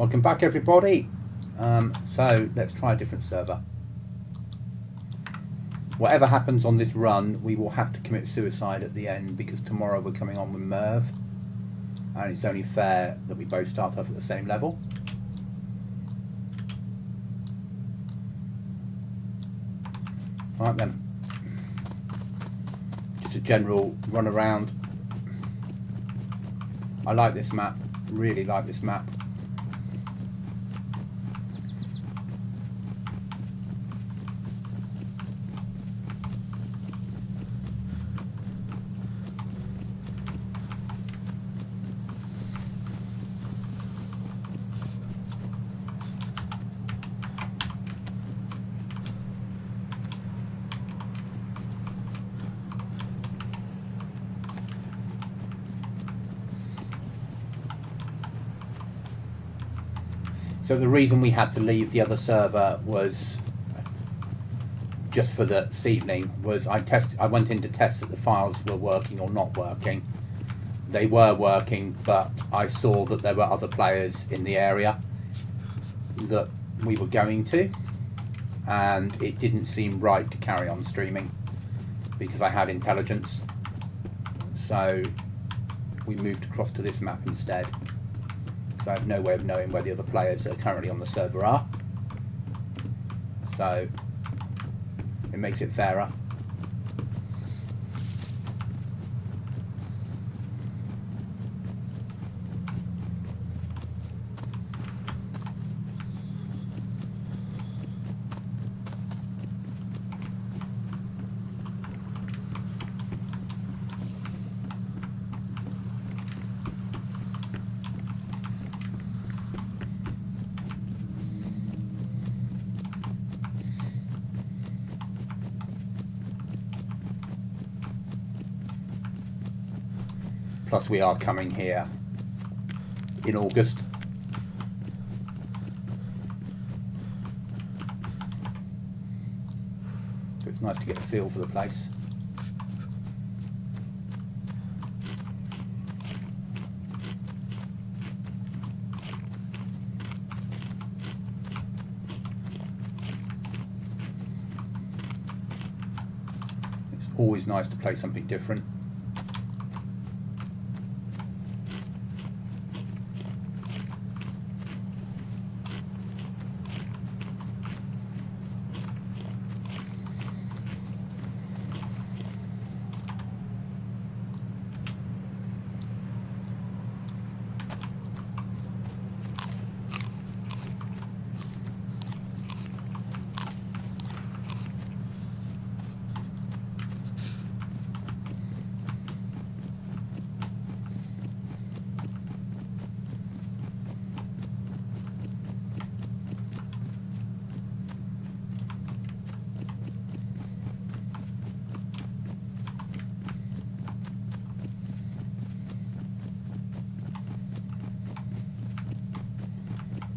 Welcome back, everybody. So let's try a different server. Whatever happens on this run, we will have to commit suicide at the end, because tomorrow we're coming on with Merv, and it's only fair that we both start off at the same level. Right then, just a general run around. I like this map, really like this map. So the reason we had to leave the other server was just for this evening, was I went in to test that the files were working or not working. They were working, but I saw that there were other players in the area that we were going to, and it didn't seem right to carry on streaming because I had intelligence. So we moved across to this map instead. So I have no way of knowing where the other players that are currently on the server are. So it makes it fairer. Plus we are coming here in August. So it's nice to get a feel for the place. It's always nice to play something different.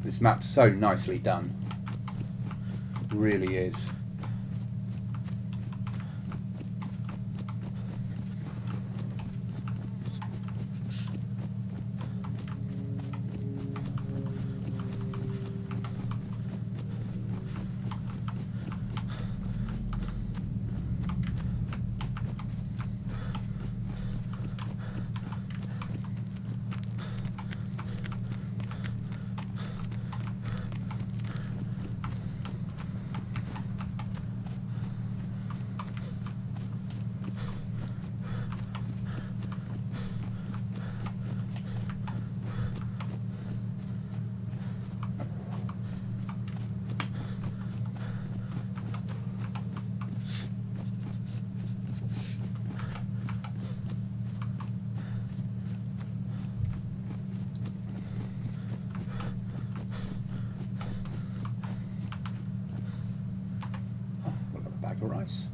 This map's so nicely done, really is. Rice.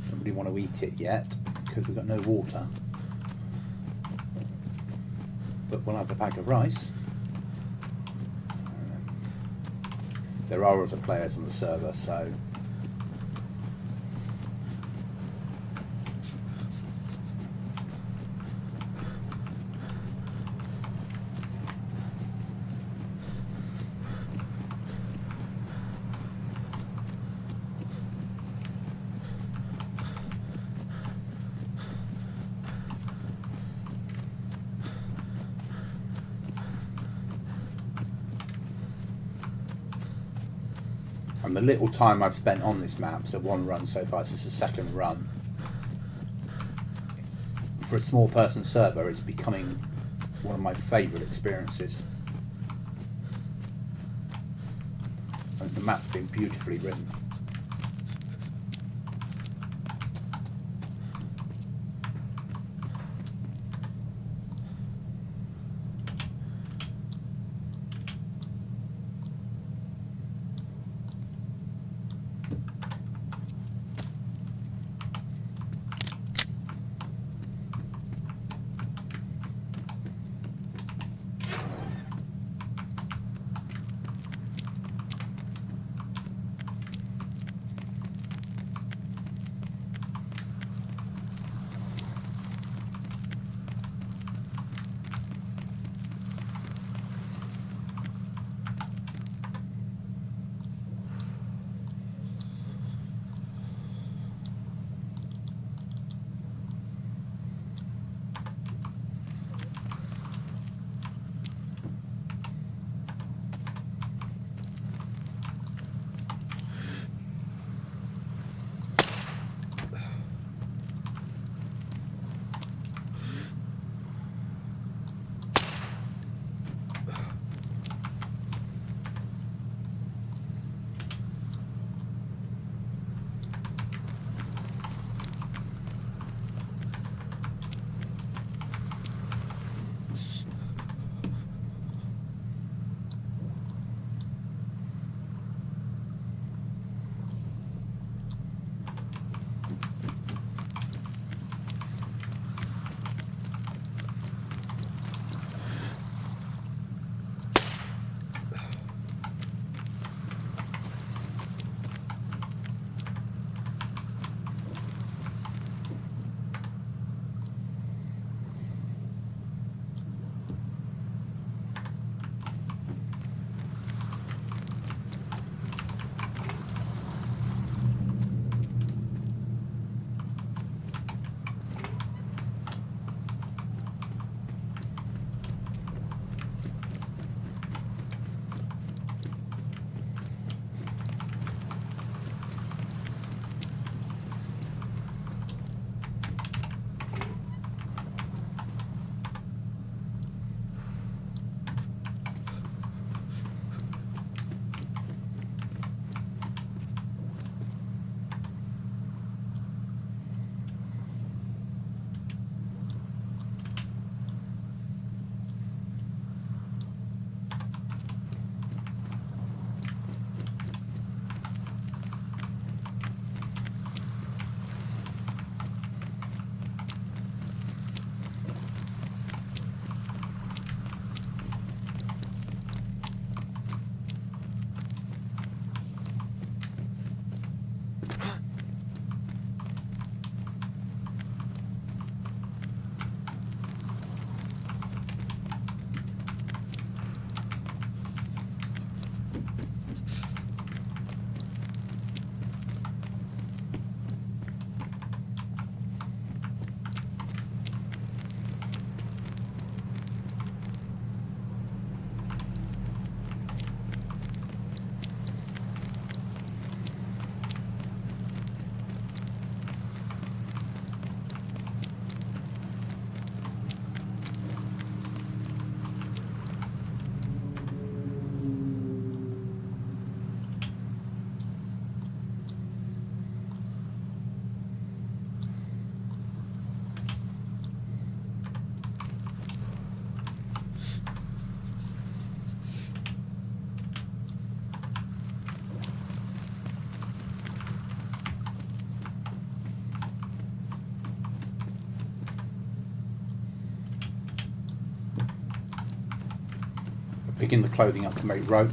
Don't really want to eat it yet because we've got no water, but we'll have the bag of rice. There are other players on the server, so And the little time I've spent on this map, so one run so far, this is the second run, for a small person server, it's becoming one of my favourite experiences. And the map's been beautifully written. Picking the clothing up to make rope.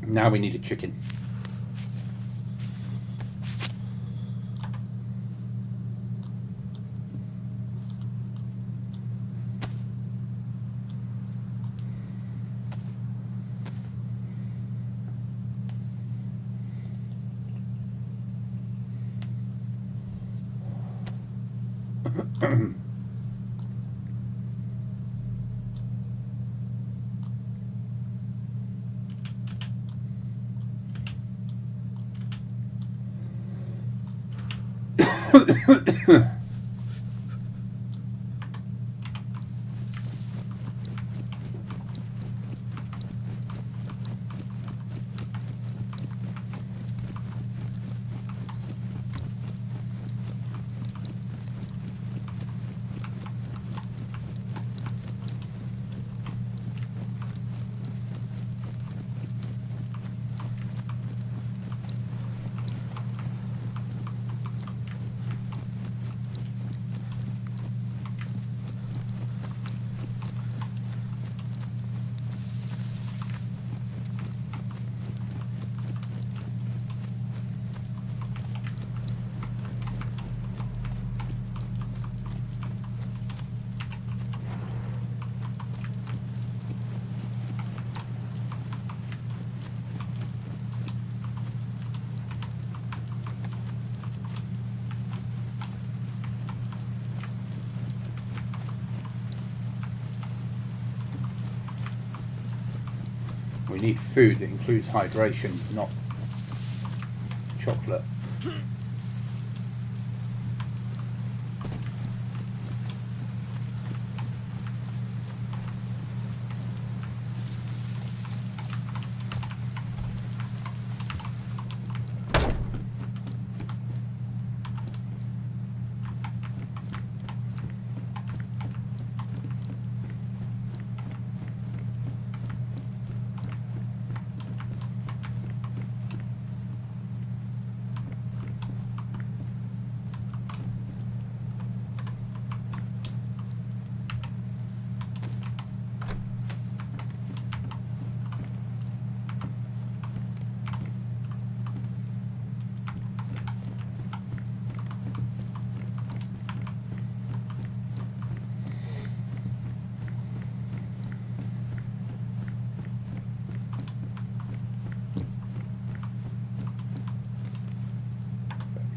Now we need a chicken. We need food that includes hydration, not chocolate.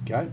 Go.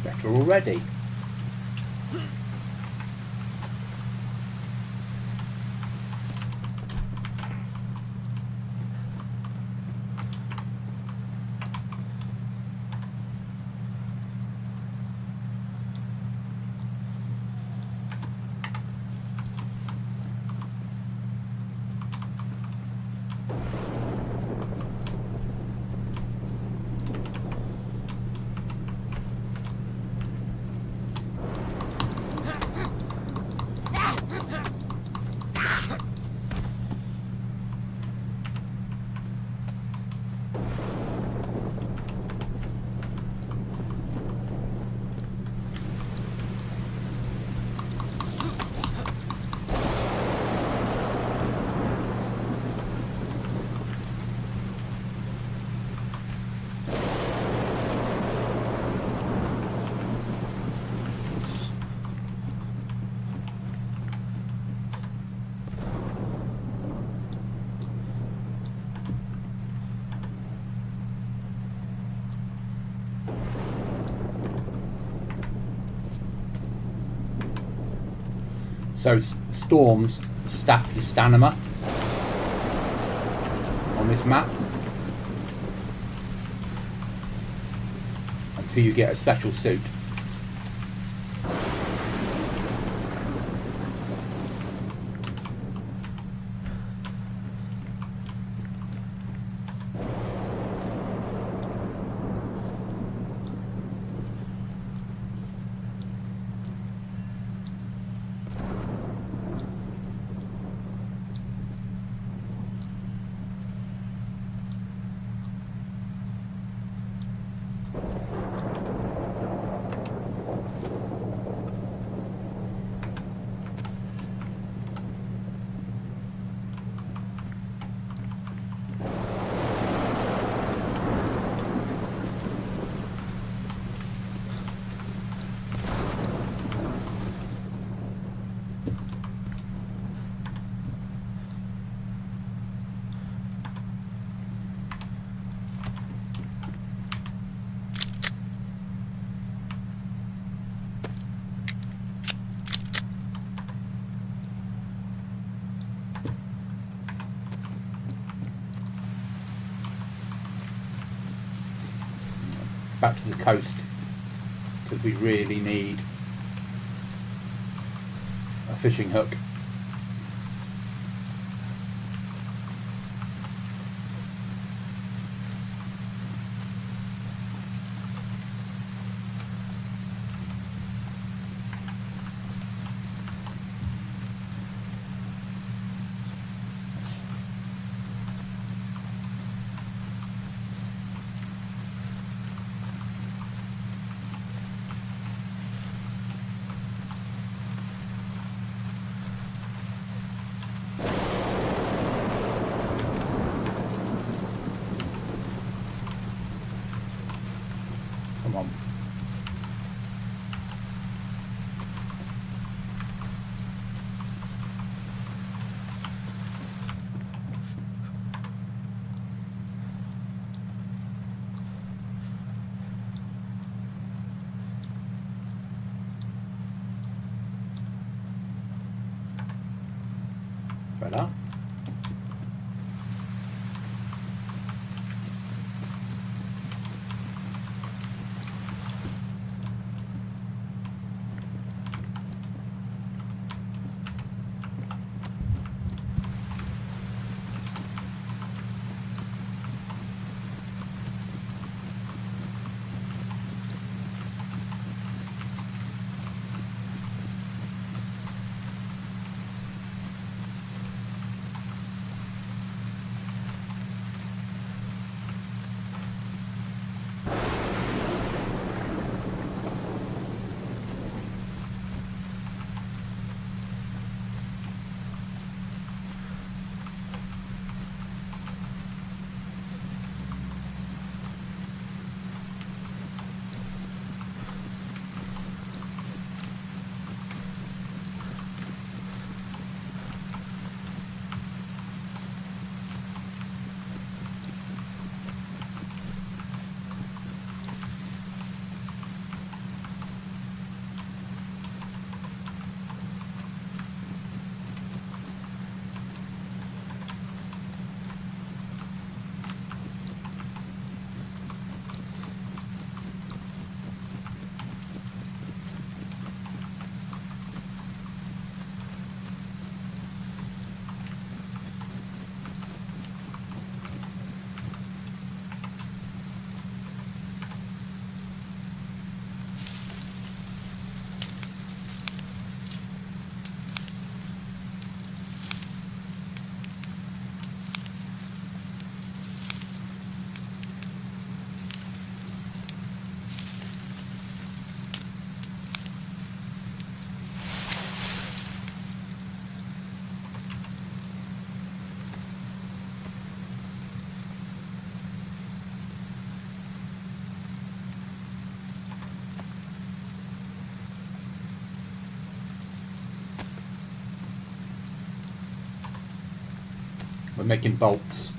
Better already. So storms stack your stamina on this map until you get a special suit. Back to the coast because we really need a fishing hook. Come on. Voilà. We're making bolts.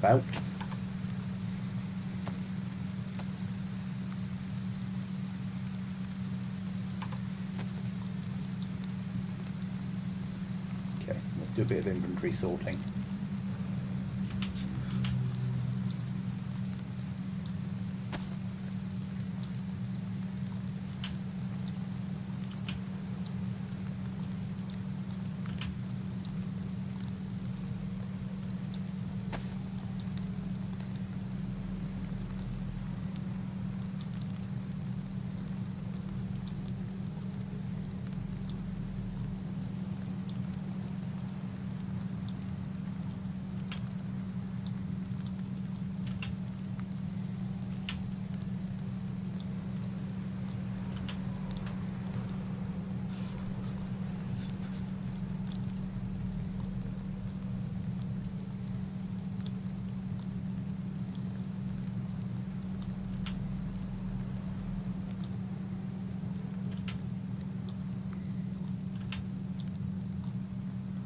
belt. Okay, let's do a bit of inventory sorting.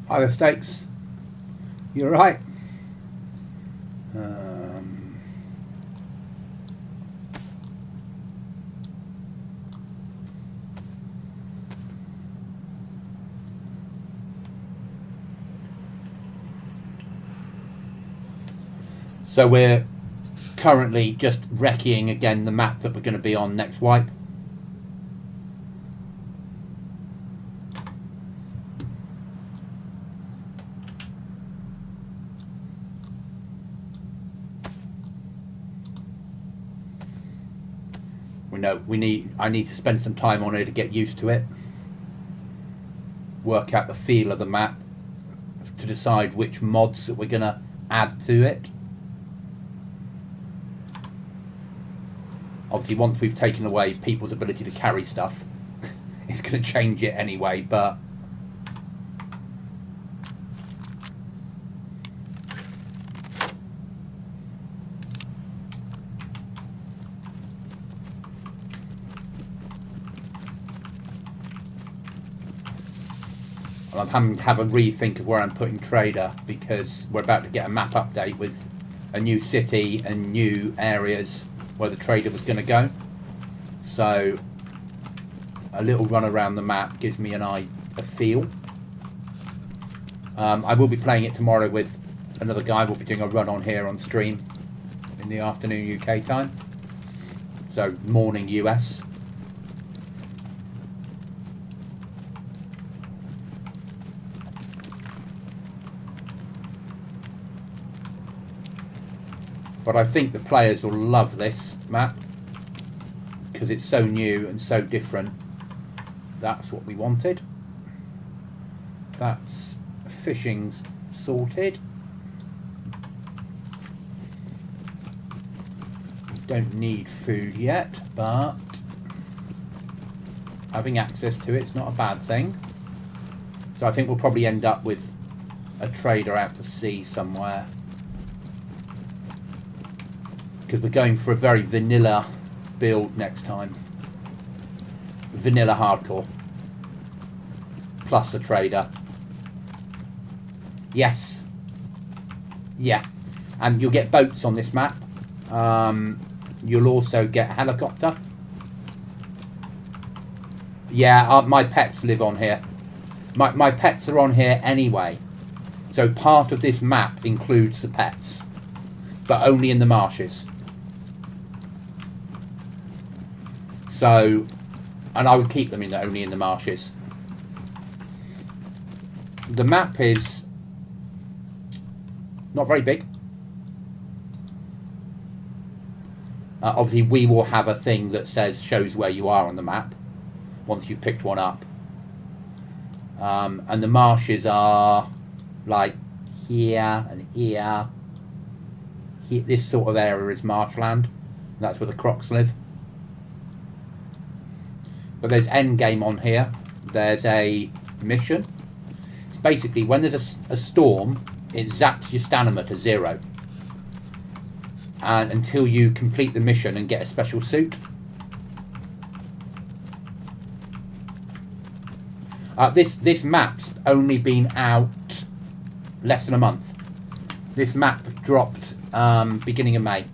Hi there, Stakes. You alright? So we're currently just recceing again the map that we're going to be on next wipe. I need to spend some time on it to get used to it, work out the feel of the map, to decide which mods that we're going to add to it. Obviously, once we've taken away people's ability to carry stuff, it's going to change it anyway, but I'm having to have a rethink of where I'm putting Trader, because we're about to get a map update with a new city and new areas where the Trader was going to go. So a little run around the map gives me a feel. I will be playing it tomorrow with another guy. We'll be doing a run on here on stream in the afternoon UK time, so morning US. But I think the players will love this map because it's so new and so different. That's what we wanted. That's fishing's sorted. Don't need food yet, but having access to it's not a bad thing. So I think we'll probably end up with a trader out to sea somewhere, because we're going for a very vanilla build next time. Vanilla hardcore. Plus a trader. Yes. Yeah. And you'll get boats on this map. You'll also get a helicopter. Yeah, my pets live on here. My pets are on here anyway. So part of this map includes the pets, but only in the marshes. So, and I would keep them only in the marshes. The map is not very big. Obviously, we will have a thing that shows where you are on the map once you've picked one up. And the marshes are like here and here. This sort of area is marshland. That's where the crocs live. But there's end game on here. There's a mission. It's basically when there's a storm, it zaps your stamina to 0, and until you complete the mission and get a special suit. This map's only been out less than a month. This map dropped beginning of May.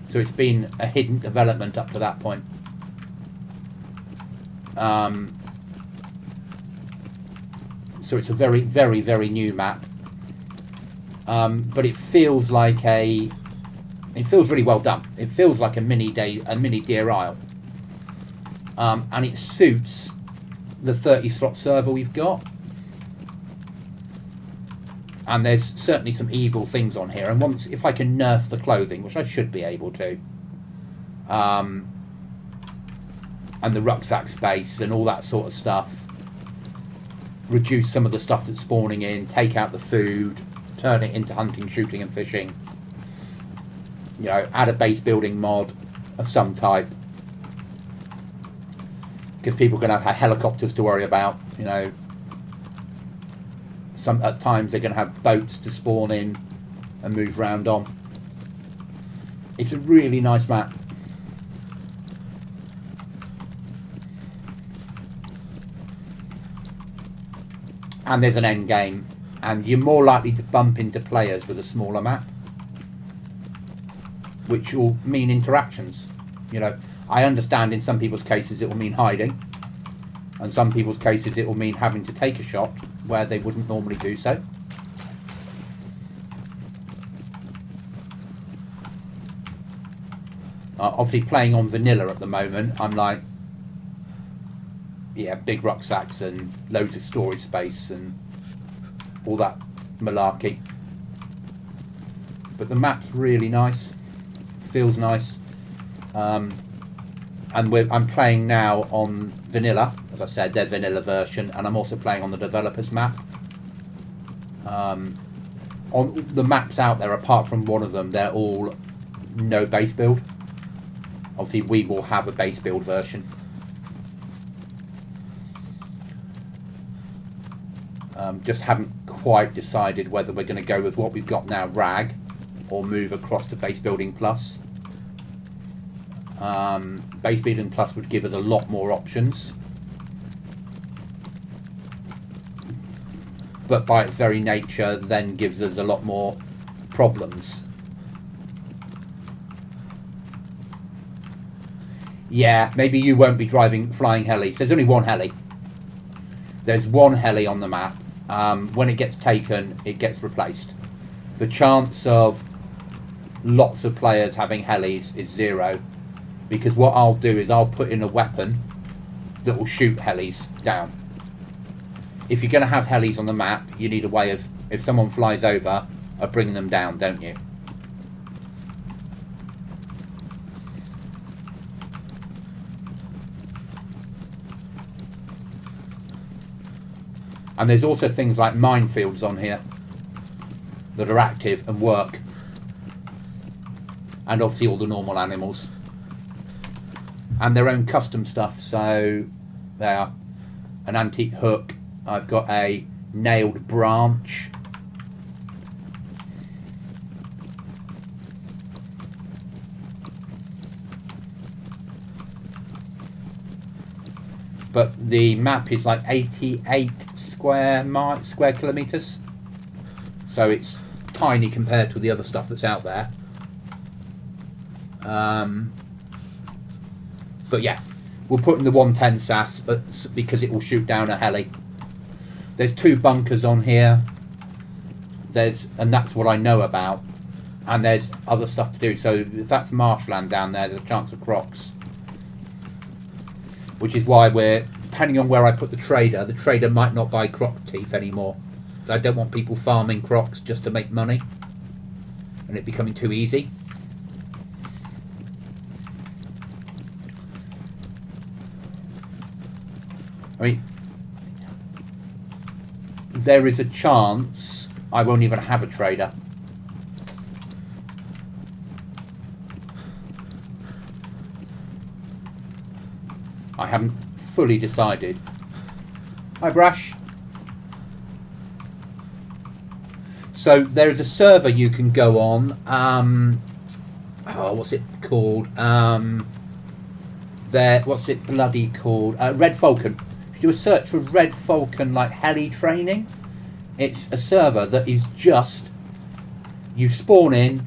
So it's been a hidden development up to that point. So it's a very, very, very new map. But it feels like it feels really well done. It feels like a mini Deer Isle. And it suits the 30 slot server we've got. And there's certainly some evil things on here. And if I can nerf the clothing, which I should be able to, and the rucksack space and all that sort of stuff, reduce some of the stuff that's spawning in, take out the food, turn it into hunting, shooting and fishing, you know, add a base building mod of some type, because people are going to have helicopters to worry about, you know. At times they're going to have boats to spawn in and move around on. It's a really nice map. And there's an end game, and you're more likely to bump into players with a smaller map, which will mean interactions. You know, I understand in some people's cases it will mean hiding, and some people's cases it will mean having to take a shot where they wouldn't normally do so. Obviously playing on vanilla at the moment, I'm like, yeah, big rucksacks and loads of storage space and all that malarkey. But the map's really nice, feels nice. And I'm playing now on vanilla, as I said, their vanilla version, and I'm also playing on the developers map. On the maps out there, apart from one of them, they're all no base build. Obviously we will have a base build version. Just haven't quite decided whether we're going to go with what we've got now, RAG, or move across to base building plus. Base building plus would give us a lot more options, but by its very nature then gives us a lot more problems. Yeah, maybe you won't be flying helis. There's only one heli. There's one heli on the map. When it gets taken, it gets replaced. The chance of lots of players having helis is 0, because what I'll do is I'll put in a weapon that will shoot helis down. If you're going to have helis on the map, you need a way of, if someone flies over, of bringing them down, don't you? And there's also things like minefields on here that are active and work. And obviously all the normal animals. And their own custom stuff. So they are an antique hook. I've got a nailed branch. But the map is like 88 square kilometers, so it's tiny compared to the other stuff that's out there. But yeah, we'll put in the 110 SAS because it will shoot down a heli. There's 2 bunkers on here. And that's what I know about. And there's other stuff to do. So if that's marshland down there, there's a chance of crocs. Which is why depending on where I put the trader might not buy croc teeth anymore. I don't want people farming crocs just to make money and it becoming too easy. I mean, there is a chance I won't even have a trader. I haven't fully decided. Hi, Brash. So there is a server you can go on. What's it called? What's it bloody called? Red Falcon. If you do a search for Red Falcon, like heli training, it's a server that is just You spawn in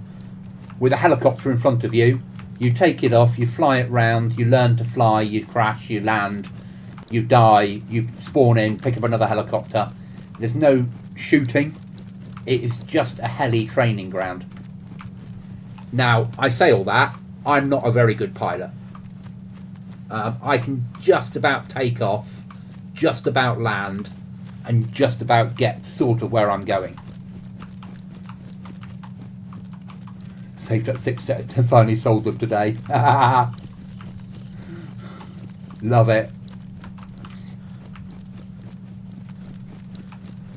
with a helicopter in front of you. You take it off, you fly it round, you learn to fly, you crash, you land, you die, you spawn in, pick up another helicopter. There's no shooting. It is just a heli training ground. Now, I say all that, I'm not a very good pilot. I can just about take off, just about land, and just about get sort of where I'm going. Saved up 6 sets and finally sold them today. Love it.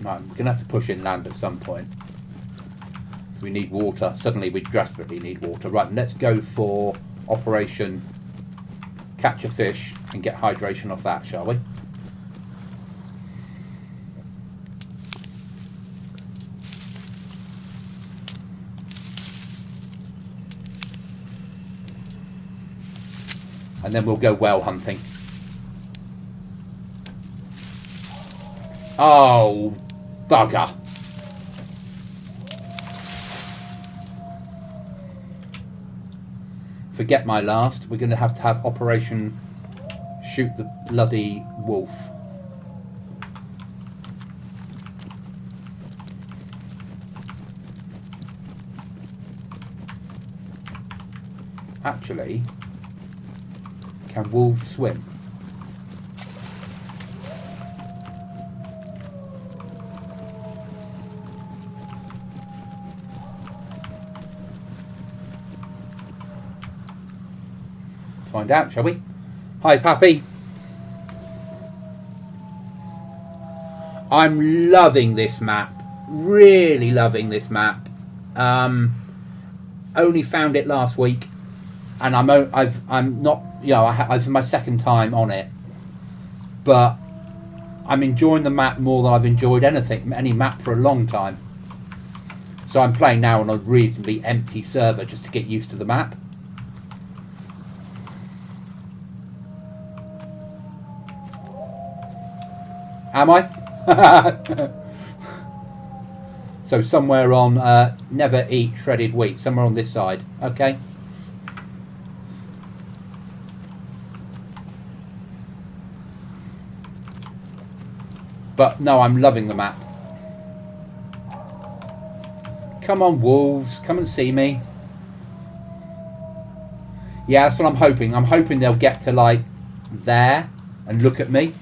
Right, I'm going to have to push inland at some point. We need water. Suddenly we desperately need water. Right, let's go for Operation Catch a Fish and get hydration off that, shall we? And then we'll go whale hunting. Oh, bugger. Forget my last. We're going to have Operation Shoot the Bloody Wolf. Actually, can wolves swim? Find out, shall we? Hi, Pappy. I'm loving this map. Really loving this map. Only found it last week, and I'm not, you know, it's my second time on it, but I'm enjoying the map more than I've enjoyed any map for a long time. So I'm playing now on a reasonably empty server just to get used to the map. Am I? So somewhere on never eat shredded wheat, somewhere on this side, okay? But no, I'm loving the map. Come on, wolves, come and see me. Yeah, that's what I'm hoping. I'm hoping they'll get to like there and look at me.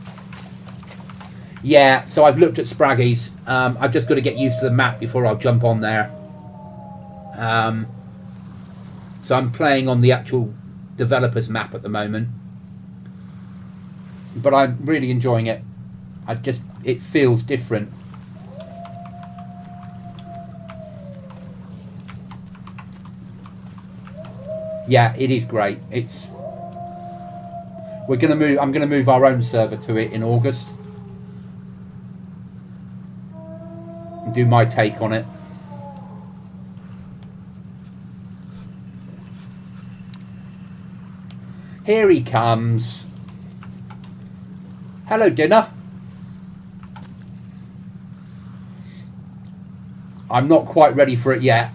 Yeah, so I've looked at Spraggies. I've just got to get used to the map before I'll jump on there. So I'm playing on the actual developer's map at the moment. But I'm really enjoying it. It feels different. Yeah, it is great. I'm gonna move our own server to it in August. Do my take on it. Here he comes. Hello, dinner. I'm not quite ready for it yet,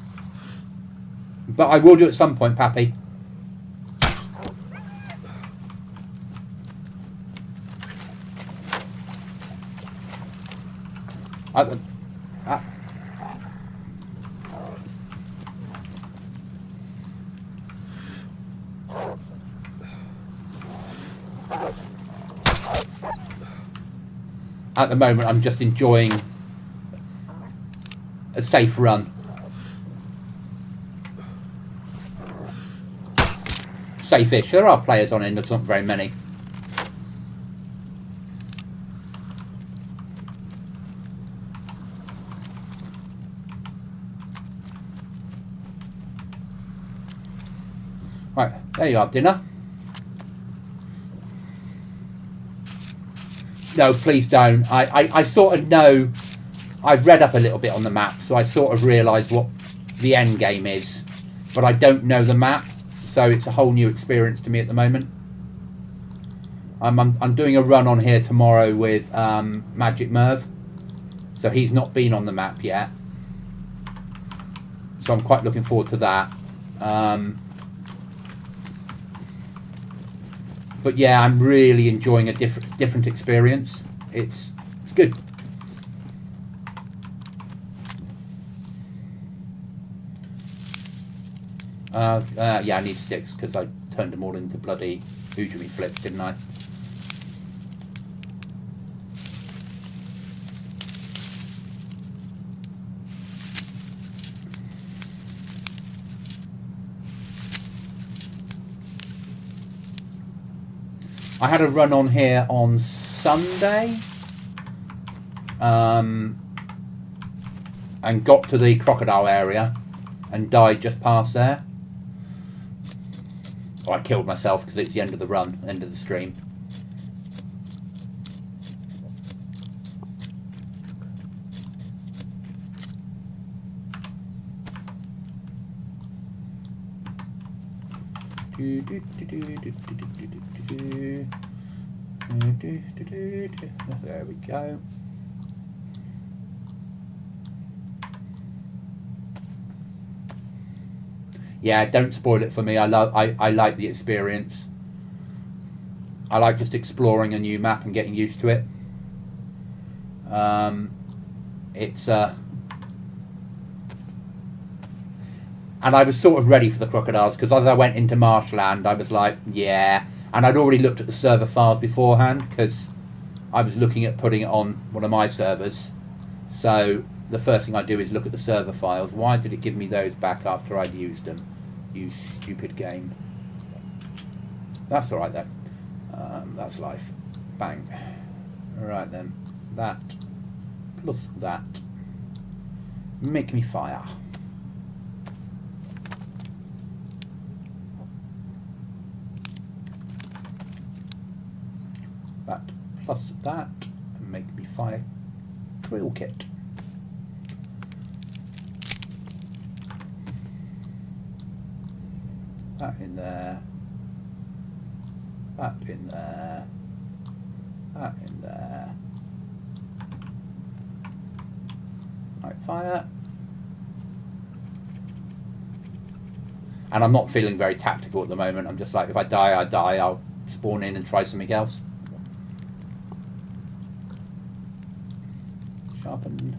but I will do at some point, Pappy. At the moment, I'm just enjoying a safe run. Safe-ish. There are players on it, there's not very many. Right, there you are, dinner. No, please don't. I sort of know. I've read up a little bit on the map, so I sort of realise what the end game is, but I don't know the map, so it's a whole new experience to me at the moment. I'm doing a run on here tomorrow with Magic Merv, so he's not been on the map yet. So I'm quite looking forward to that. But yeah, I'm really enjoying a different experience. It's good. Yeah, I need sticks because I turned them all into bloody Ujumi flips, didn't I? I had a run on here on Sunday, and got to the crocodile area and died just past there. Or I killed myself because it's the end of the run, end of the stream. There we go. Yeah, don't spoil it for me. I like the experience. I like just exploring a new map and getting used to it. It's and I was sort of ready for the crocodiles because as I went into marshland, I was like, yeah. And I'd already looked at the server files beforehand because I was looking at putting it on one of my servers. So the first thing I do is look at the server files. Why did it give me those back after I'd used them? You stupid game. That's alright then. That's life. Bang. Alright then. That plus that. Make me fire. That plus that. Make me fire. Drill kit. That in there. That in there. That in there. Right, fire. And I'm not feeling very tactical at the moment. I'm just like, if I die, I die. I'll spawn in and try something else. Sharpen.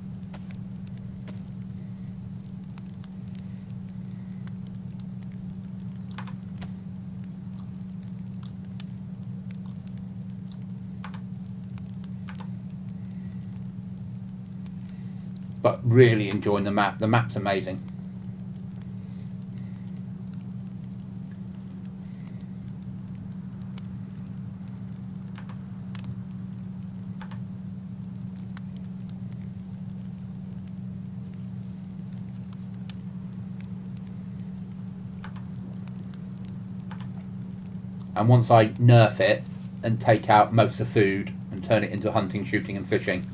But really enjoying the map. The map's amazing. And once I nerf it and take out most of the food and turn it into hunting, shooting and fishing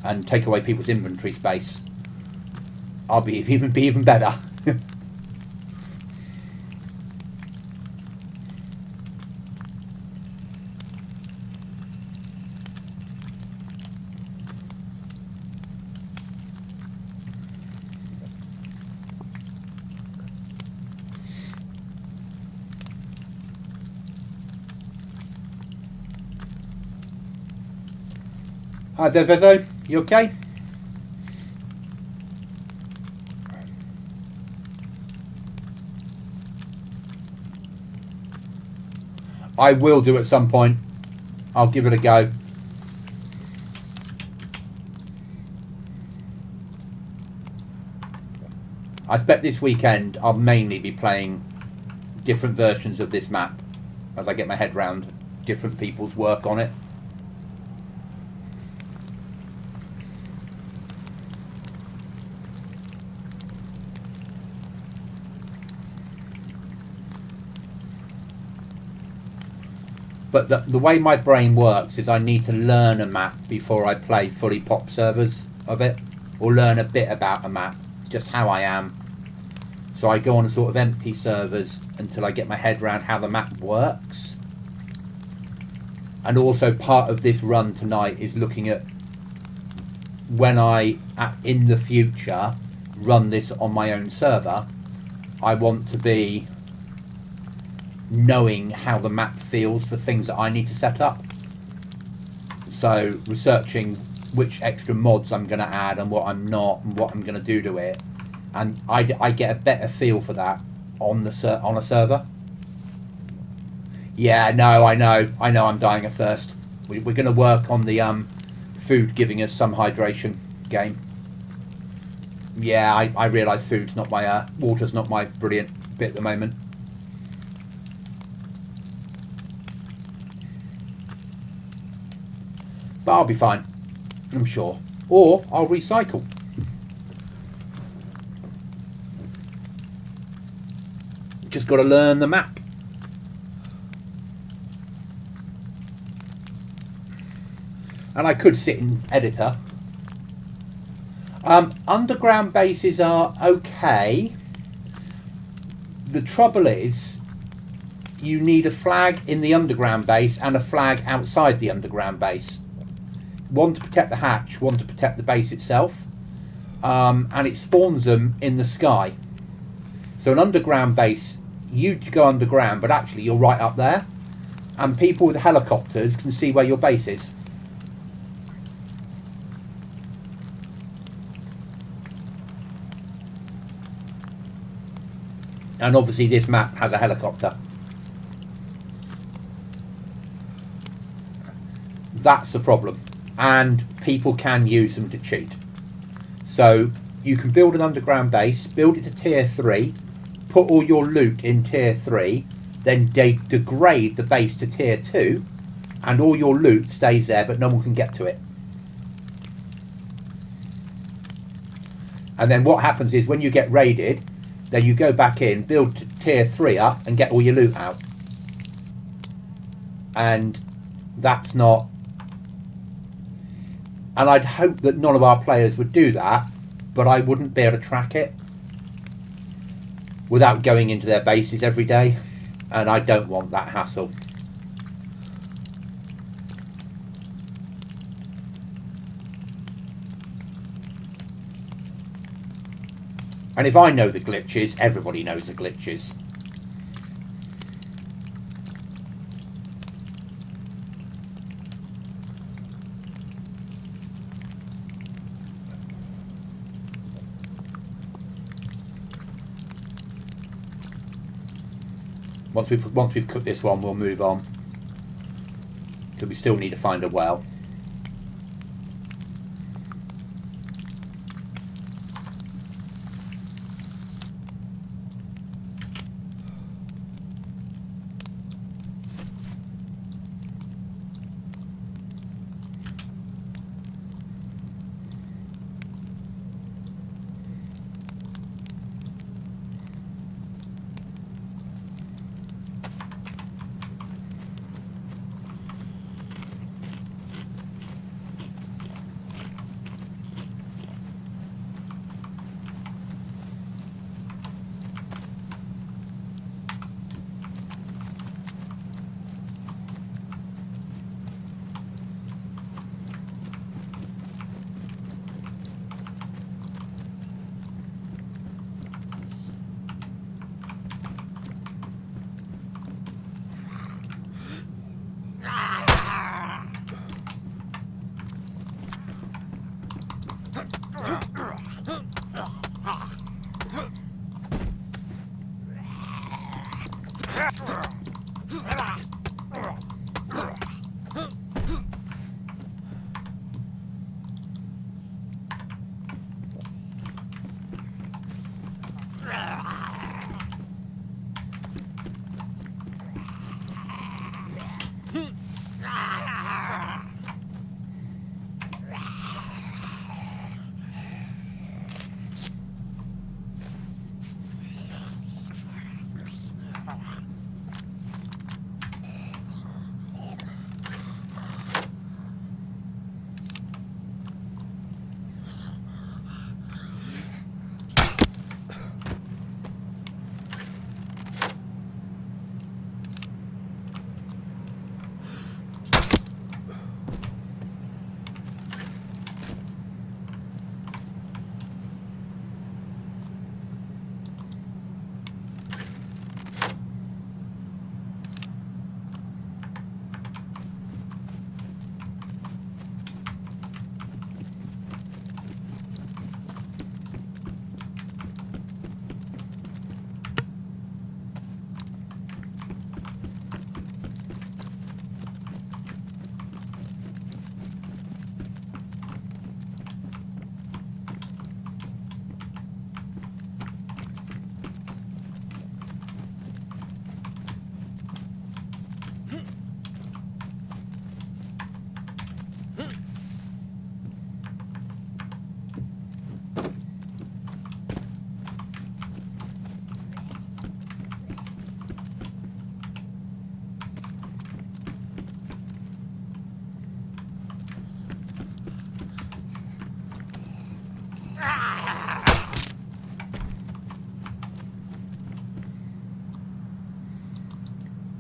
and take away people's inventory space, I'll be even better. Hi there, Vezo. You okay? I will do at some point. I'll give it a go. I expect this weekend I'll mainly be playing different versions of this map as I get my head round different people's work on it. But the way my brain works is I need to learn a map before I play fully pop servers of it, or learn a bit about a map. It's just how I am. So I go on sort of empty servers until I get my head around how the map works. And also part of this run tonight is looking at when in the future, run this on my own server, I want to be knowing how the map feels for things that I need to set up. So researching which extra mods I'm going to add and what I'm not, and what I'm going to do to it, and I get a better feel for that on a server. Yeah, no, I know I'm dying of thirst. We're going to work on the food giving us some hydration game. Yeah, I realise food's not my water's not my brilliant bit at the moment. But I'll be fine, I'm sure. Or I'll recycle. Just got to learn the map. And I could sit in editor. Underground bases are okay. The trouble is, you need a flag in the underground base and a flag outside the underground base. One to protect the hatch, one to protect the base itself. And it spawns them in the sky. So an underground base, you go underground, but actually you're right up there. And people with helicopters can see where your base is. And obviously this map has a helicopter. That's the problem. And people can use them to cheat. So you can build an underground base, build it to tier 3, put all your loot in tier 3, then degrade the base to tier 2, and all your loot stays there but no one can get to it. And then what happens is when you get raided, then you go back in, build tier 3 up and get all your loot out. And that's not... And I'd hope that none of our players would do that, but I wouldn't be able to track it without going into their bases every day. And I don't want that hassle. And if I know the glitches, everybody knows the glitches. Once we've cooked this one, we'll move on. Because we still need to find a well.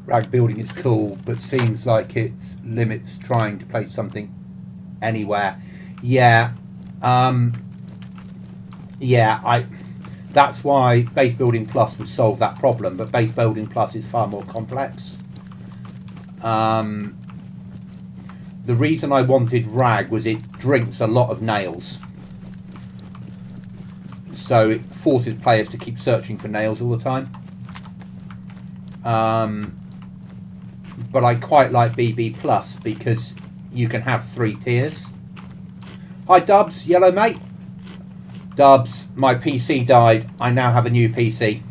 Rag building is cool, but seems like it limits trying to place something anywhere. Yeah, yeah. That's why Base Building Plus would solve that problem, but Base Building Plus is far more complex. The reason I wanted Rag was it drinks a lot of nails, so it forces players to keep searching for nails all the time. But I quite like BB Plus because you can have 3 tiers. Hi Dubs, yellow mate. Dubs, my PC died. I now have a new PC.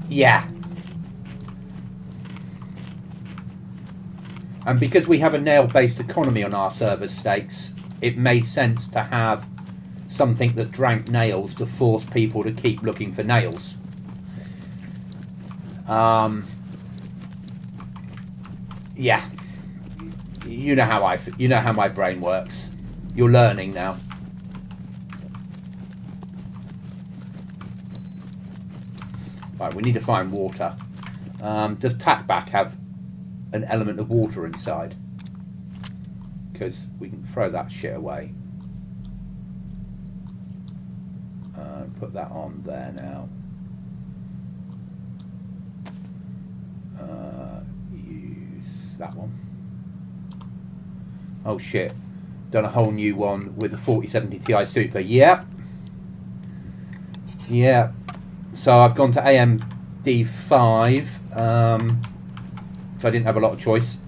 Yeah. And because we have a nail-based economy on our server stakes, it made sense to have something that drank nails to force people to keep looking for nails. Yeah. You know how my brain works. You're learning now. Right, we need to find water. Does Tackback have an element of water inside? Because we can throw that shit away. Put that on there now. Use that one. Oh shit. Done a whole new one with the 4070 Ti Super. Yep. Yeah. So I've gone to AMD 5, so I didn't have a lot of choice.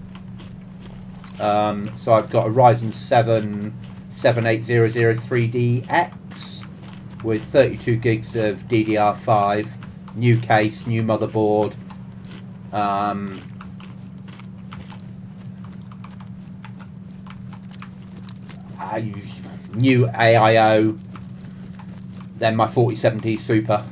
So I've got a Ryzen 7 7800 3DX with 32 gigs of DDR5, new case, new motherboard. New AIO, then my 4070 Super.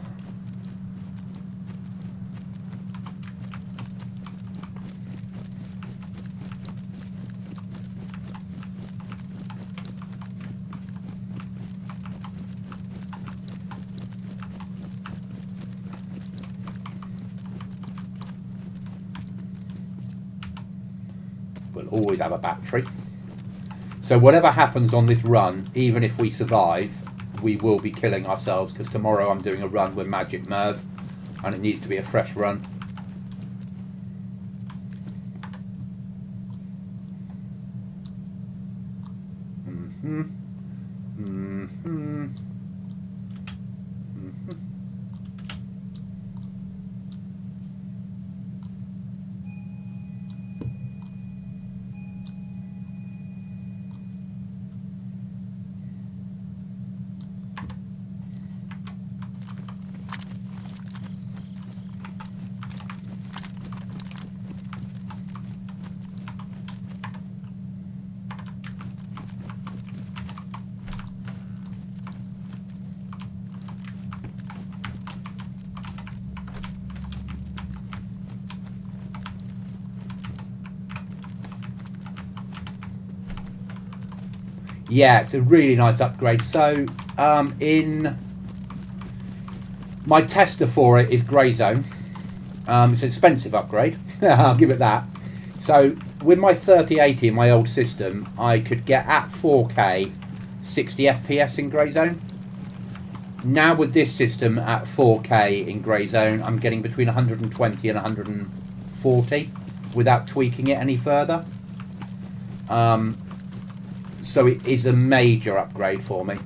We'll always have a battery. So whatever happens on this run, even if we survive, we will be killing ourselves, because tomorrow I'm doing a run with Magic Merv and it needs to be a fresh run. Yeah, it's a really nice upgrade. So in my tester for it is Grey Zone. It's an expensive upgrade. I'll give it that. So with my 3080 in my old system, I could get at 4K 60 FPS in Grey Zone. Now with this system at 4K in Grey Zone, I'm getting between 120 and 140 without tweaking it any further. So it is a major upgrade for me.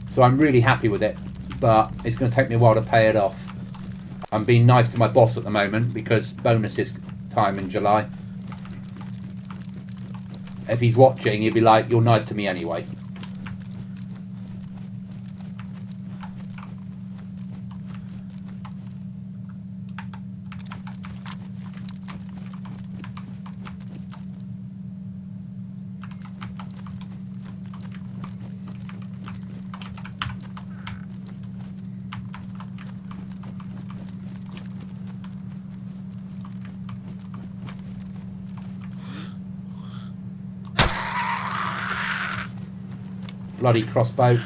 So I'm really happy with it, but it's going to take me a while to pay it off. I'm being nice to my boss at the moment because bonuses time in July. If he's watching, he'll be like, "You're nice to me anyway." bloody crossbow.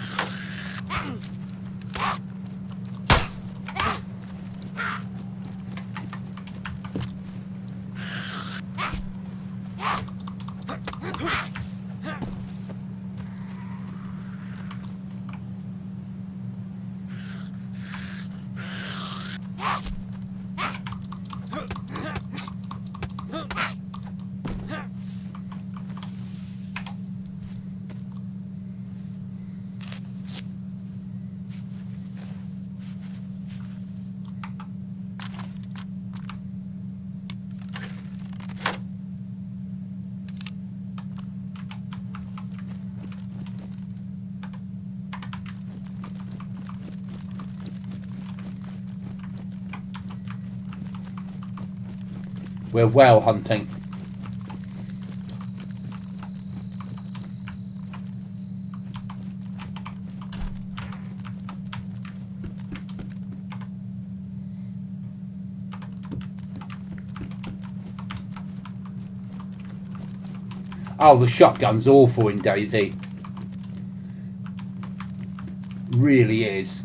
We're whale hunting. Oh, the shotgun's awful in DayZ. Really is.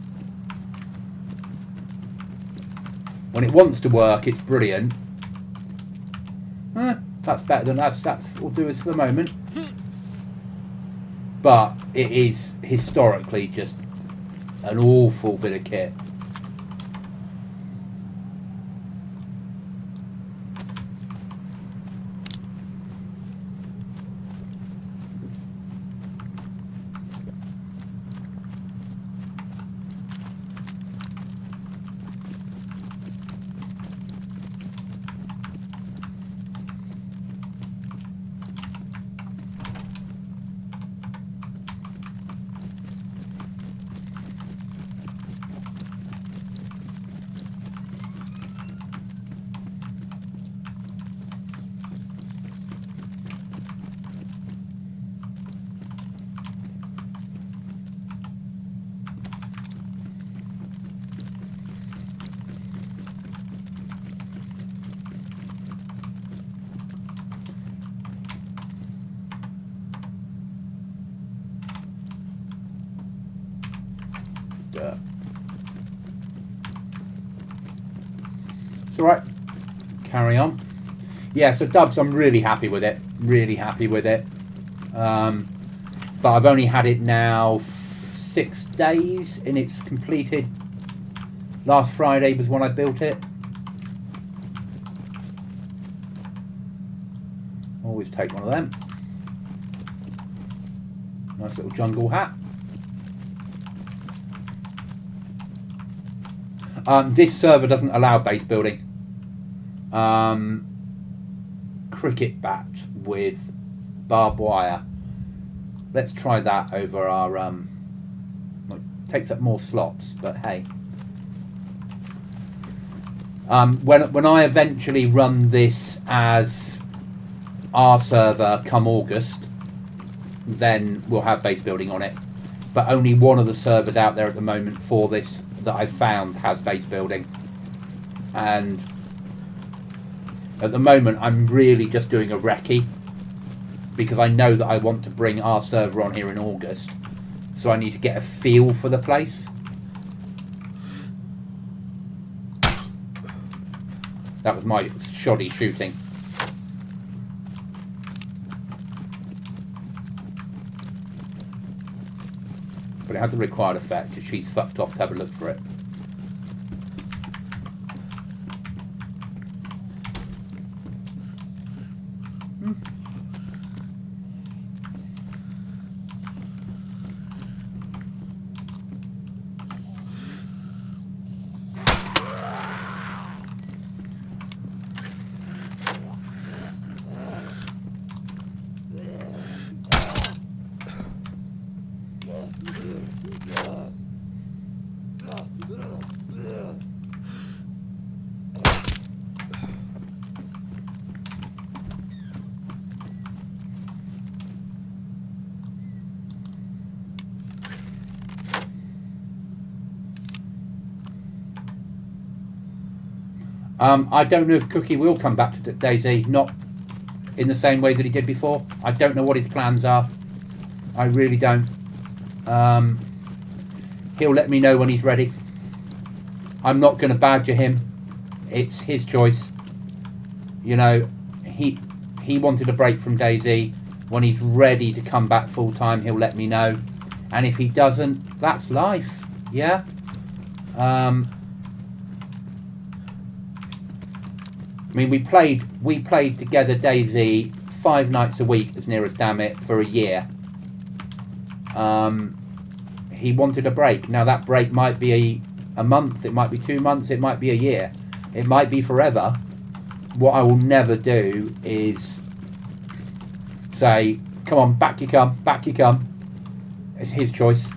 When it wants to work, it's brilliant. That's better than that's will do us for the moment. But it is historically just an awful bit of kit. It's alright. Carry on. Yeah, so Dubs, I'm really happy with it. Really happy with it. But I've only had it now 6 days and it's completed. Last Friday was when I built it. Always take one of them. Nice little jungle hat. This server doesn't allow base building. Cricket bat with barbed wire. Let's try that over our well, it takes up more slots, but hey. When I eventually run this as our server come August, then we'll have base building on it. But only one of the servers out there at the moment for this that I've found has base building. And at the moment I'm really just doing a recce because I know that I want to bring our server on here in August, so I need to get a feel for the place. That was my shoddy shooting. But it had the required effect because she's fucked off to have a look for it. I don't know if Cookie will come back to DayZ, not in the same way that he did before. I don't know what his plans are. I really don't. He'll let me know when he's ready. I'm not going to badger him. It's his choice. You know, he wanted a break from DayZ. When he's ready to come back full time, he'll let me know. And if he doesn't, that's life. Yeah. I mean, we played together DayZ 5 nights a week, as near as damn it, for a year. He wanted a break. Now that break might be a month, it might be 2 months, it might be a year, it might be forever. What I will never do is say, come on, back you come, back you come. It's his choice.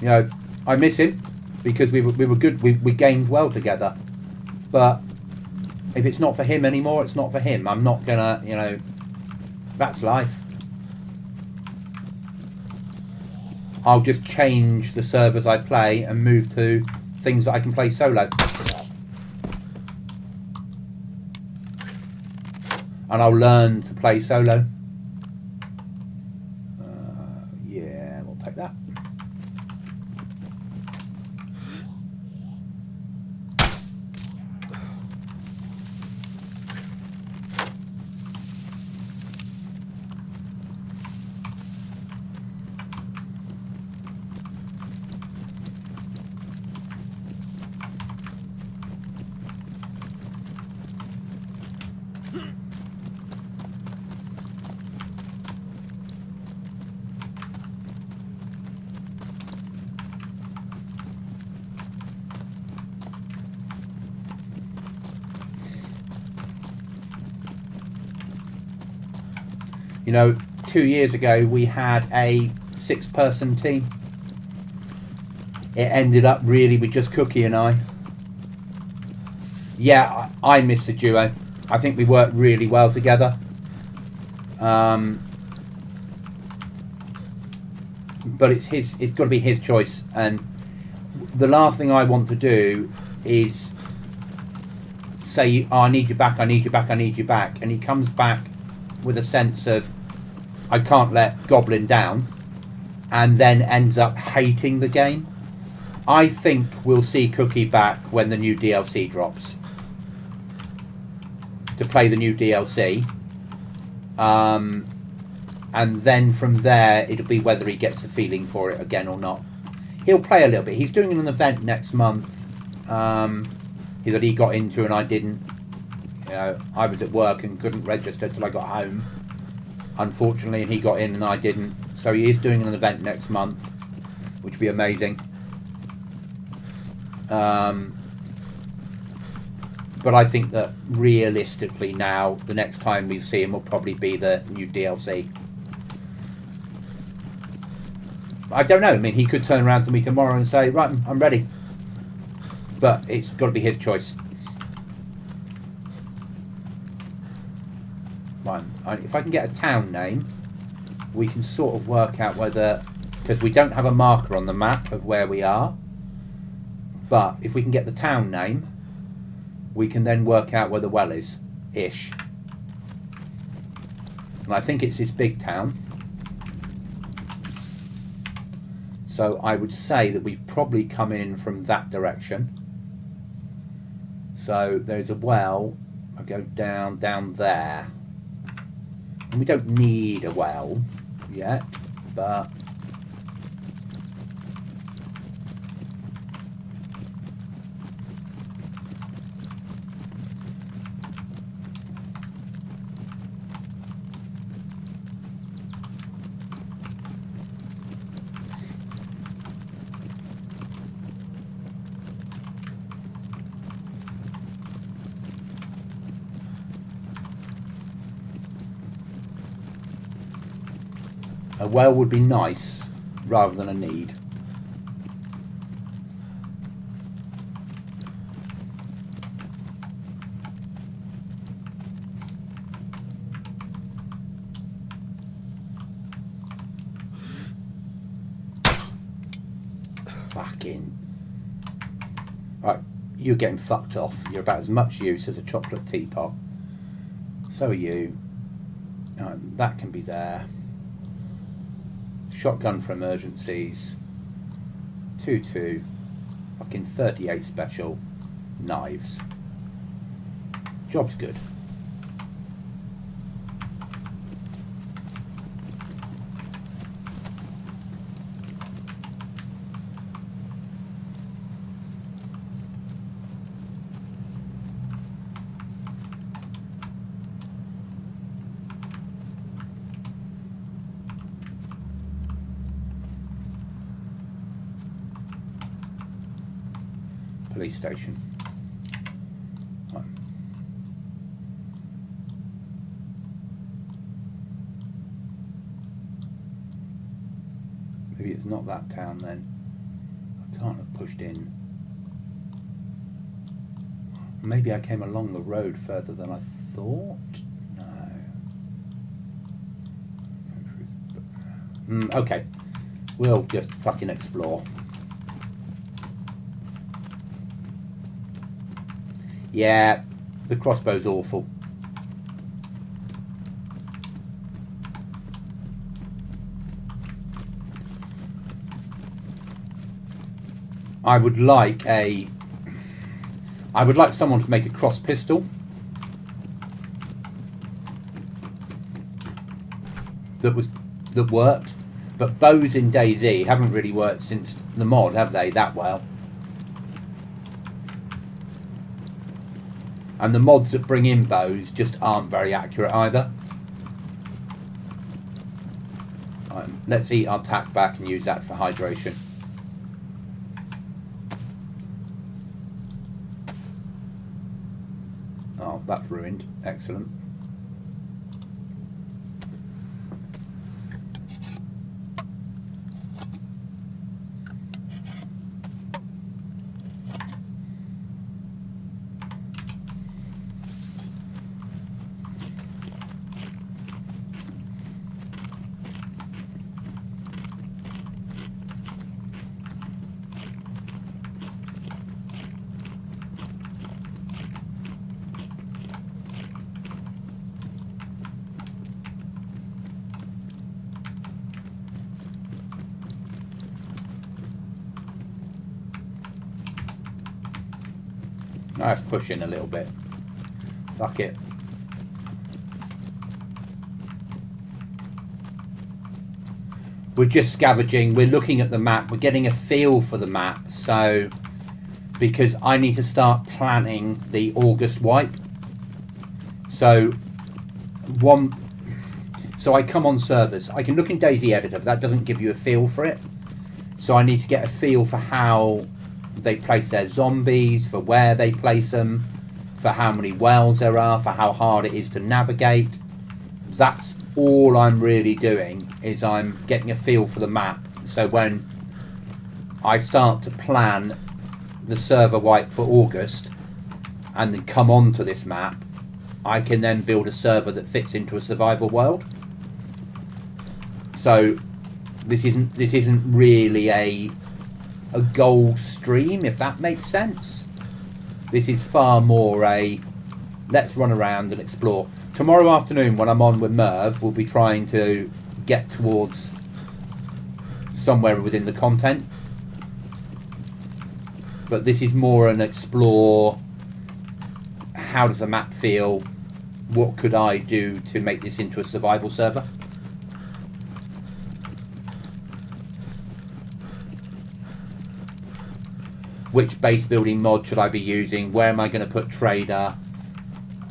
You know, I miss him because we were good. We gamed well together. But if it's not for him anymore, it's not for him. I'm not gonna, you know, that's life. I'll just change the servers I play and move to things that I can play solo. And I'll learn to play solo. Yeah, we'll take that. You know, 2 years ago we had a 6-person team. It ended up really with just Cookie and I. Yeah, I miss the duo. I think we worked really well together. But it's got to be his choice. And the last thing I want to do is say, oh, I need you back, I need you back, I need you back. And he comes back with a sense of, I can't let Goblin down, and then ends up hating the game. I think we'll see Cookie back when the new DLC drops to play the new DLC, and then from there it'll be whether he gets the feeling for it again or not. He'll play a little bit. He's doing an event next month that he got into and I didn't. You know, I was at work and couldn't register till I got home, unfortunately, and he got in and I didn't. So he is doing an event next month, which would be amazing. But I think that realistically now, the next time we see him will probably be the new DLC. I don't know. I mean, he could turn around to me tomorrow and say, right, I'm ready. But it's got to be his choice. Right, if I can get a town name, we can sort of work out whether, because we don't have a marker on the map of where we are, but if we can get the town name, we can then work out where the well is, ish. And I think it's this big town. So I would say that we've probably come in from that direction. So there's a well, I go down there. And we don't need a well yet, but a well would be nice rather than a need. Fucking. Right, you're getting fucked off. You're about as much use as a chocolate teapot. So are you. That can be there. Shotgun for emergencies. 2-2. Fucking 38 special. Knives. Job's good. Police station. Right. Maybe it's not that town then. I can't have pushed in. Maybe I came along the road further than I thought. No. Okay. We'll just fucking explore. Yeah, the crossbow's awful. I would like someone to make a cross pistol that worked, but bows in DayZ haven't really worked since the mod, have they, that well? And the mods that bring in bows just aren't very accurate either. Right, let's eat our tack back and use that for hydration. Oh, that's ruined. Excellent. Let's push in a little bit. Fuck it. We're just scavenging. We're looking at the map. We're getting a feel for the map. So, because I need to start planning the August wipe. So, I come on servers. I can look in DayZ Editor, but that doesn't give you a feel for it. So I need to get a feel for how they place their zombies, for where they place them, for how many wells there are, for how hard it is to navigate. That's all I'm really doing, is I'm getting a feel for the map. So when I start to plan the server wipe for August and then come on to this map, I can then build a server that fits into a survival world. So this isn't really a goal stream, if that makes sense. This is far more a let's run around and explore. Tomorrow afternoon when I'm on with Merv, we'll be trying to get towards somewhere within the content. But this is more an explore. How does the map feel? What could I do to make this into a survival server? Which base building mod should I be using? Where am I going to put trader?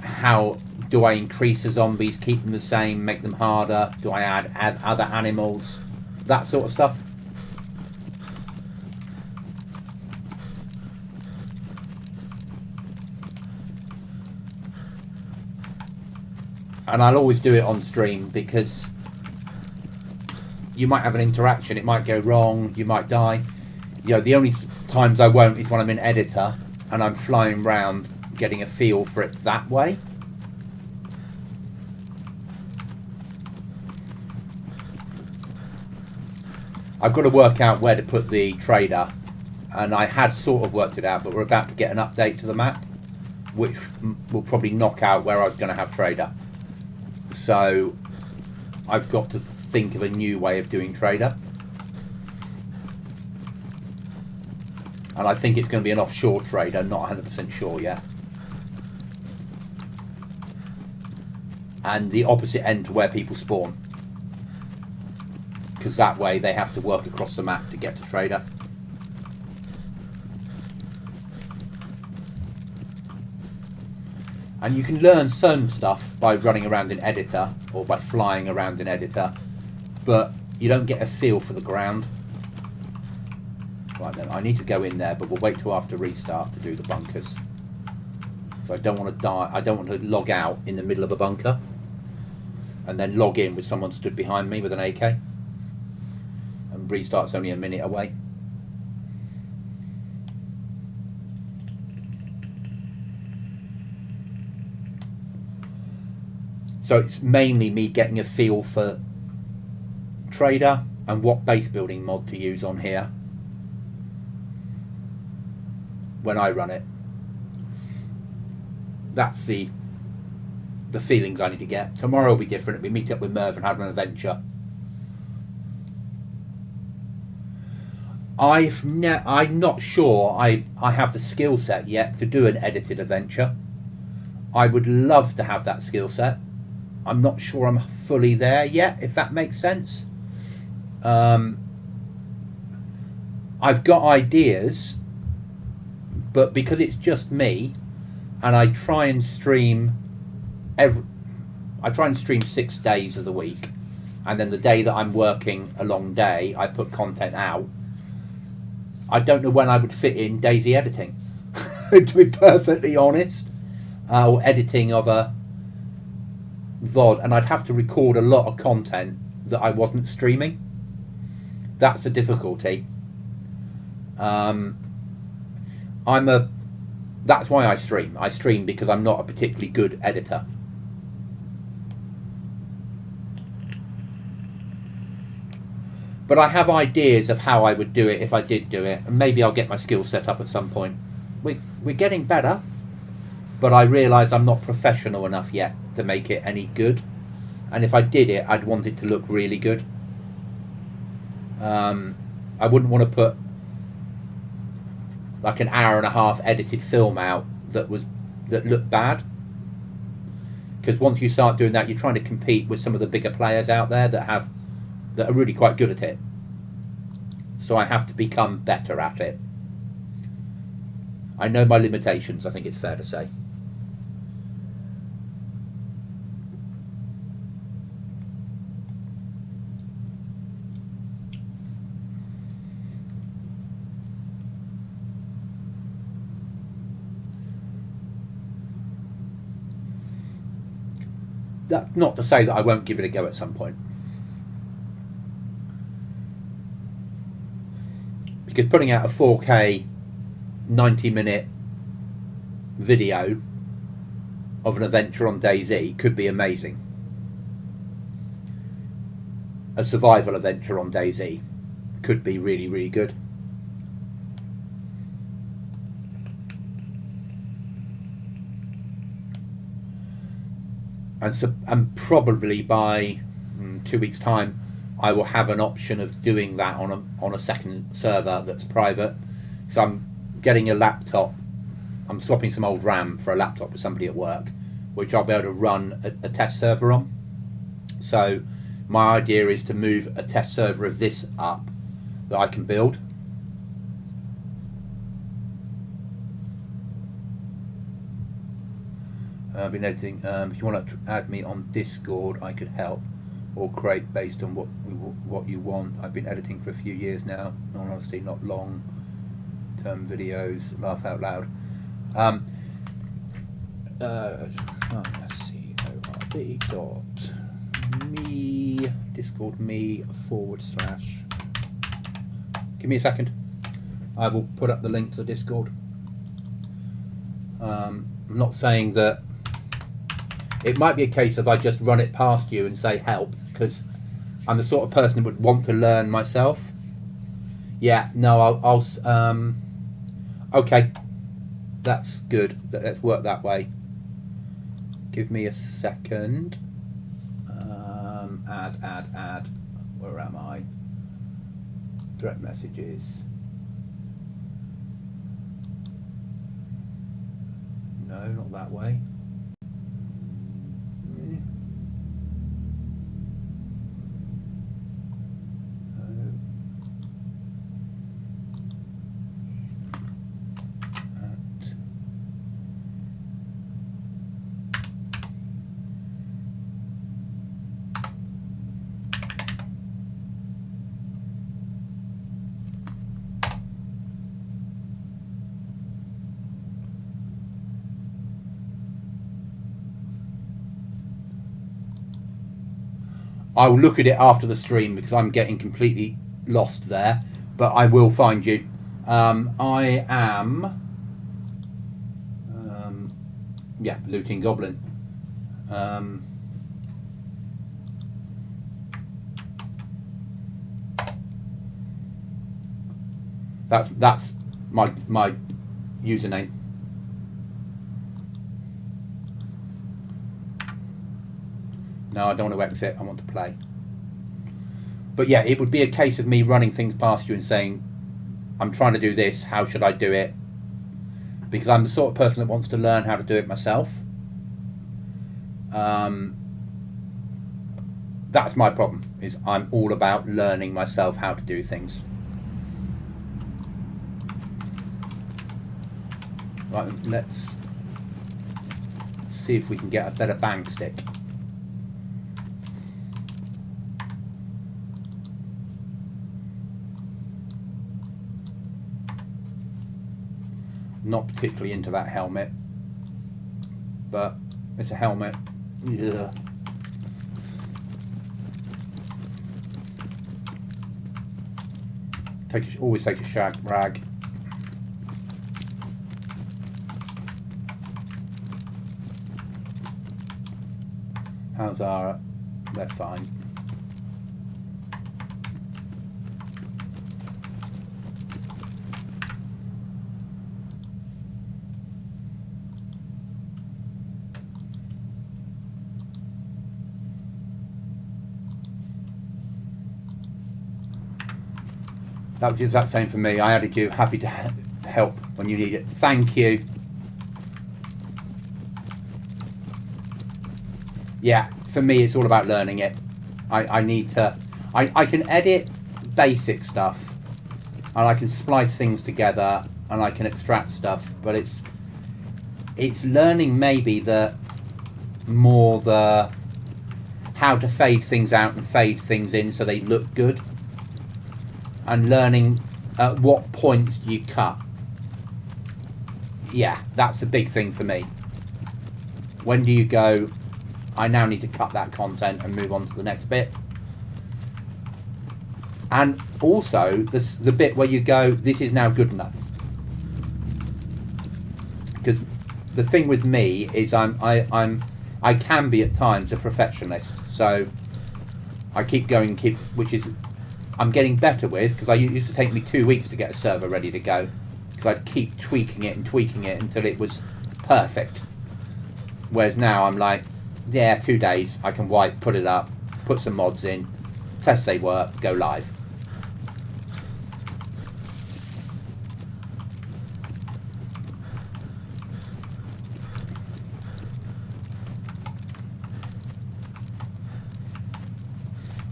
How do I increase the zombies, keep them the same, make them harder? Do I add other animals? That sort of stuff. And I'll always do it on stream because you might have an interaction, it might go wrong, you might die. You know, the only times I won't is when I'm in editor and I'm flying around getting a feel for it that way. I've got to work out where to put the trader. and I had sort of worked it out, but we're about to get an update to the map, which will probably knock out where I was going to have trader. So I've got to think of a new way of doing trader. And I think it's going to be an offshore trader, not 100% sure yet. And the opposite end to where people spawn. Because that way they have to work across the map to get to trader. And you can learn some stuff by running around in editor or by flying around in editor, but you don't get a feel for the ground. Right then, I need to go in there, but we'll wait till after restart to do the bunkers. So I don't want to die. I don't want to log out in the middle of a bunker and then log in with someone stood behind me with an AK. And restart's only a minute away. So it's mainly me getting a feel for trader and what base building mod to use on here when I run it. That's the feelings I need to get. Tomorrow will be different. We meet up with Merv and have an adventure. I'm not sure I have the skill set yet to do an edited adventure. I would love to have that skill set. I'm not sure I'm fully there yet, if that makes sense. I've got ideas, but because it's just me, and I try and stream 6 days of the week, and then the day that I'm working a long day, I put content out. I don't know when I would fit in DayZ editing, to be perfectly honest, or editing of a VOD, and I'd have to record a lot of content that I wasn't streaming. That's a difficulty. That's why I stream. I stream because I'm not a particularly good editor. But I have ideas of how I would do it if I did do it, and maybe I'll get my skills set up at some point. We're getting better, but I realise I'm not professional enough yet to make it any good. And if I did it, I'd want it to look really good. I wouldn't want to put like an hour and a half edited film out that looked bad. Because once you start doing that, you're trying to compete with some of the bigger players out there that are really quite good at it. So I have to become better at it. I know my limitations, I think it's fair to say. That's not to say that I won't give it a go at some point. Because putting out a 4K 90-minute video of an adventure on DayZ could be amazing. A survival adventure on DayZ could be really, really good. And probably by 2 weeks' time, I will have an option of doing that on a second server that's private. So I'm getting a laptop. I'm swapping some old RAM for a laptop with somebody at work, which I'll be able to run a test server on. So my idea is to move a test server of this up that I can build. I've been editing. If you want to add me on Discord, I could help or create based on what you want. I've been editing for a few years now. Honestly, not long-term videos. Laugh out loud. Let's see. ORB.me Discord me /. Give me a second. I will put up the link to the Discord. I'm not saying that. It might be a case of I just run it past you and say help, because I'm the sort of person who would want to learn myself. Yeah, no, I'll Okay, that's good. Let's work that way. Give me a second. Add. Where am I? Direct messages. No, not that way. I will look at it after the stream because I'm getting completely lost there, but I will find you. I am, looting Goblin. That's my username. No, I don't want to exit. I want to play. But yeah, it would be a case of me running things past you and saying, I'm trying to do this. How should I do it? Because I'm the sort of person that wants to learn how to do it myself. That's my problem, is I'm all about learning myself how to do things. Right, let's see if we can get a better bang stick. Not particularly into that helmet, but it's a helmet. Yeah. Always take a shag rag. How's our? They're fine. That was the exact same for me. I added you. Happy to help when you need it. Thank you. Yeah, for me, it's all about learning it. I need to. I can edit basic stuff, and I can splice things together, and I can extract stuff. But it's learning maybe the how to fade things out and fade things in so they look good. And learning at what points you cut. Yeah, that's a big thing for me. When do you go, I now need to cut that content and move on to the next bit? And also, the bit where you go, this is now good enough. Because the thing with me is I can be at times a perfectionist. So I keep going, which is I'm getting better with, because it used to take me 2 weeks to get a server ready to go, because I'd keep tweaking it until it was perfect. Whereas now I'm like, yeah, 2 days, I can wipe, put it up, put some mods in, test they work, go live.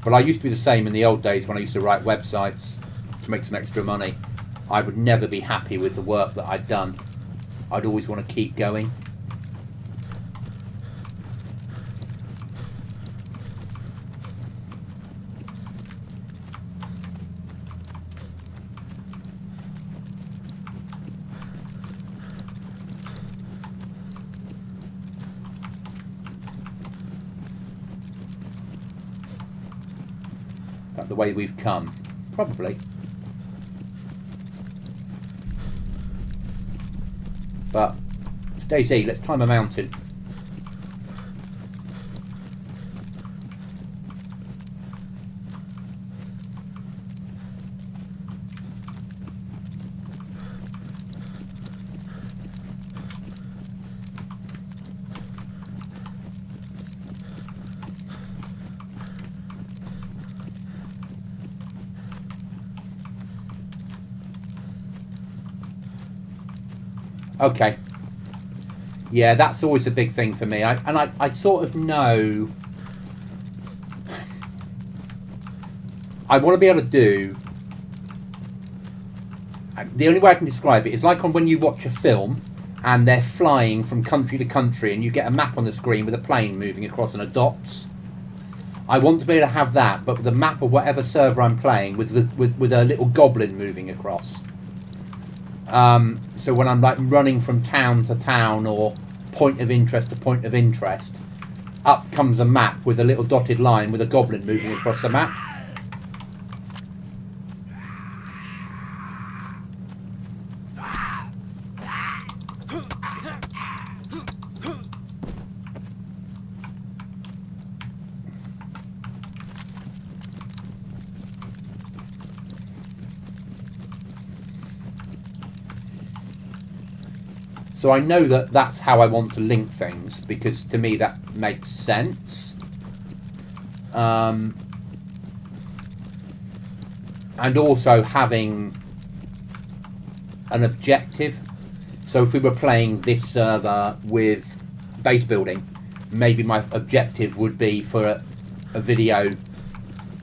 But I used to be the same in the old days when I used to write websites to make some extra money. I would never be happy with the work that I'd done. I'd always want to keep going. The way we've come, probably. But it's DayZ, let's climb a mountain. Okay. Yeah, that's always a big thing for me. I sort of know... I want to be able to do... The only way I can describe it is like on when you watch a film and they're flying from country to country and you get a map on the screen with a plane moving across and a dots. I want to be able to have that, but with the map of whatever server I'm playing with a little goblin moving across. So when I'm like running from town to town or point of interest to point of interest, up comes a map with a little dotted line with a goblin moving across the map. So I know that that's how I want to link things, because to me that makes sense. And also having an objective. So if we were playing this server with base building, maybe my objective would be for a video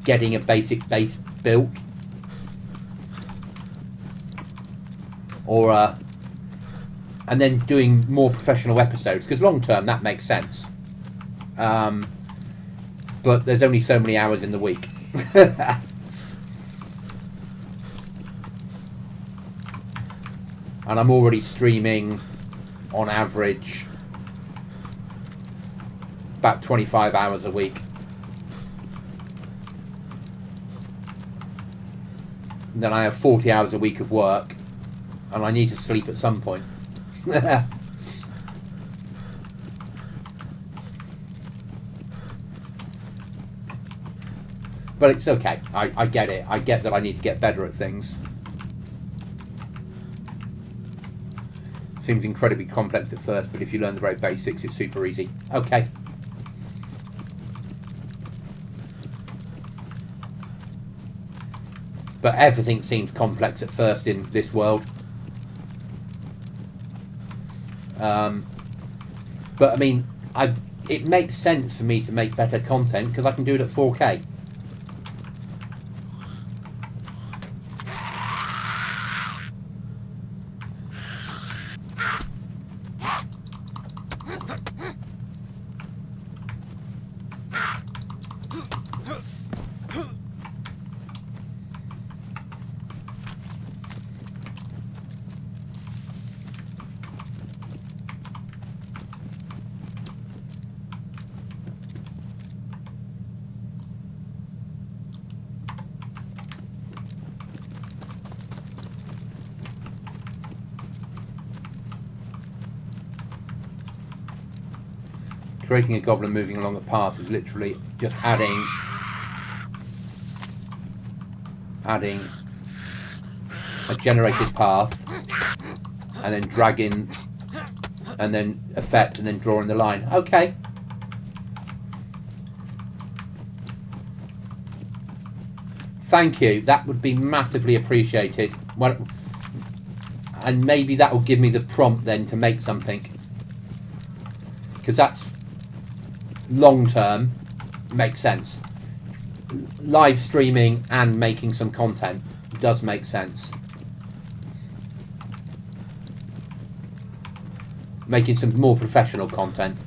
getting a basic base built. Or and then doing more professional episodes, because long term that makes sense. But there's only so many hours in the week. And I'm already streaming on average about 25 hours a week. And then I have 40 hours a week of work, and I need to sleep at some point. But it's okay. I get it. I get that I need to get better at things. Seems incredibly complex at first, but if you learn the very basics, it's super easy. Okay. But everything seems complex at first in this world. But I mean, it makes sense for me to make better content because I can do it at 4K. Creating a goblin moving along a path is literally just adding a generated path and then dragging and then effect and then drawing the line. Okay. Thank you. That would be massively appreciated. And maybe that will give me the prompt then to make something. Because that's long term makes sense. Live streaming and making some content does make sense. Making some more professional content.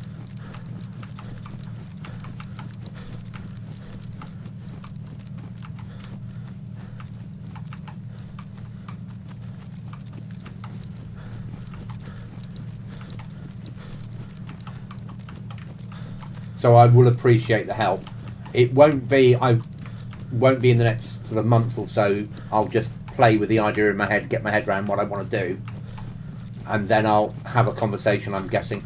So I will appreciate the help. It won't be, I won't be in the next sort of month or so. I'll just play with the idea in my head, get my head around what I want to do. And then I'll have a conversation, I'm guessing.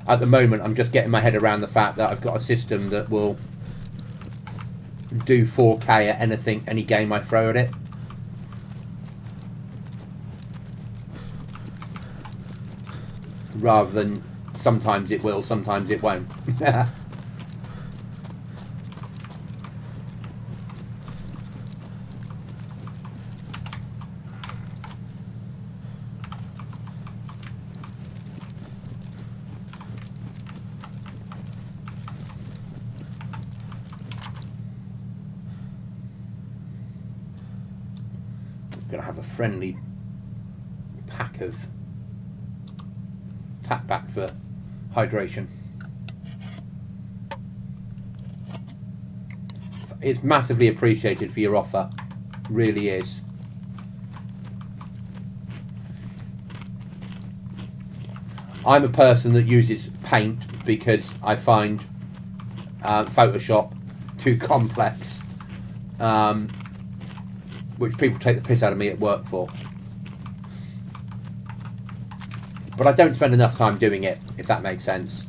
At the moment, I'm just getting my head around the fact that I've got a system that will do 4K at anything, any game I throw at it. Rather than Sometimes it will, sometimes it won't. Gonna have a friendly pack of tap back for hydration. It's massively appreciated for your offer, really is. I'm a person that uses paint because I find Photoshop too complex, which people take the piss out of me at work for. But I don't spend enough time doing it, if that makes sense.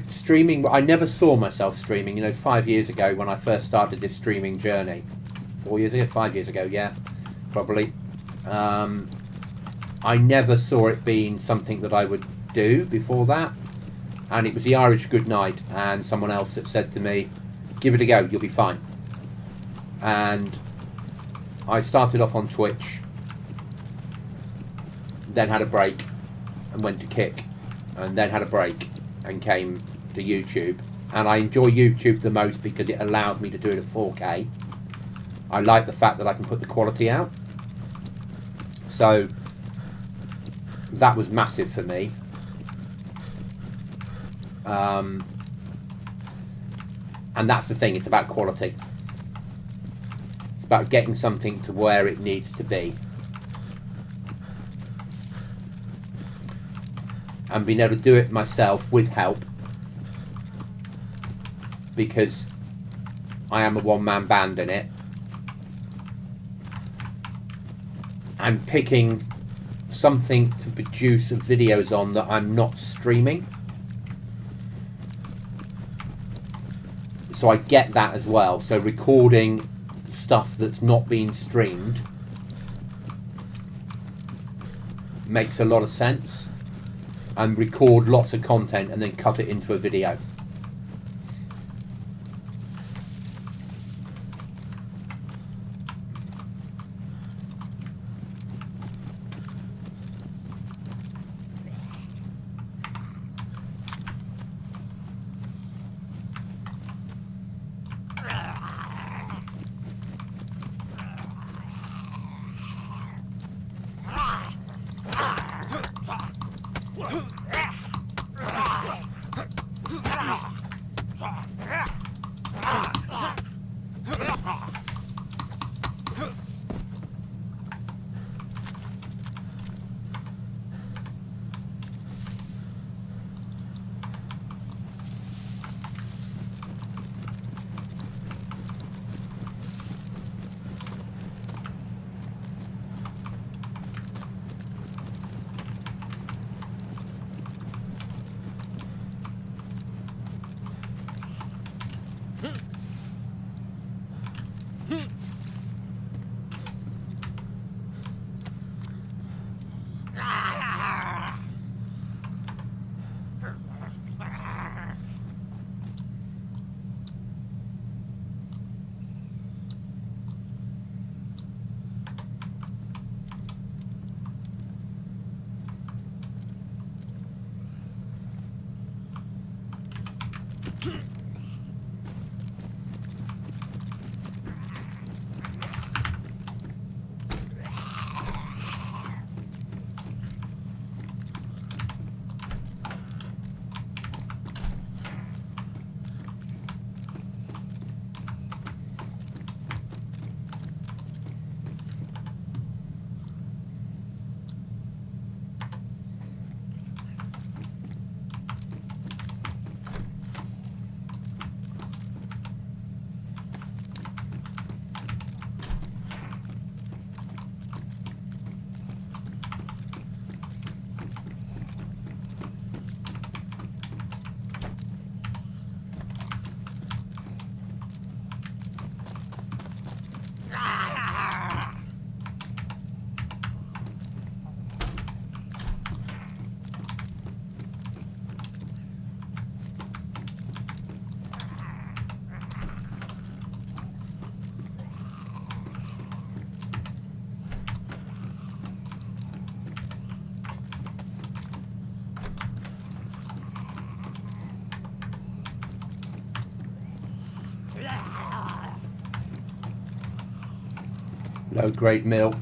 Streaming, I never saw myself streaming. You know, 5 years ago when I first started this streaming journey. 4 years ago? 5 years ago, yeah, probably. I never saw it being something that I would do before that. And it was the Irish Goodnight and someone else that said to me, give it a go, you'll be fine. And I started off on Twitch, then had a break and went to Kick, and then had a break and came to YouTube. And I enjoy YouTube the most because it allows me to do it at 4K. I like the fact that I can put the quality out. So that was massive for me. And that's the thing, it's about quality. It's about getting something to where it needs to be. And being able to do it myself with help. Because I am a one-man band in it. And picking something to produce videos on that I'm not streaming. So I get that as well. So recording stuff that's not being streamed makes a lot of sense. And record lots of content and then cut it into a video. Low grade mill.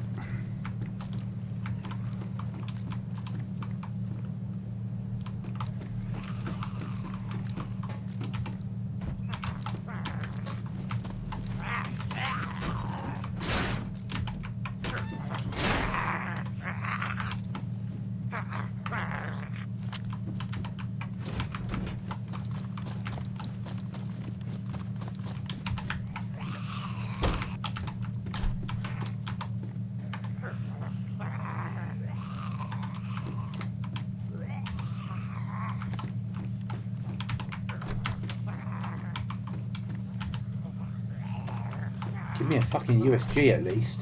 Give me a fucking USG at least.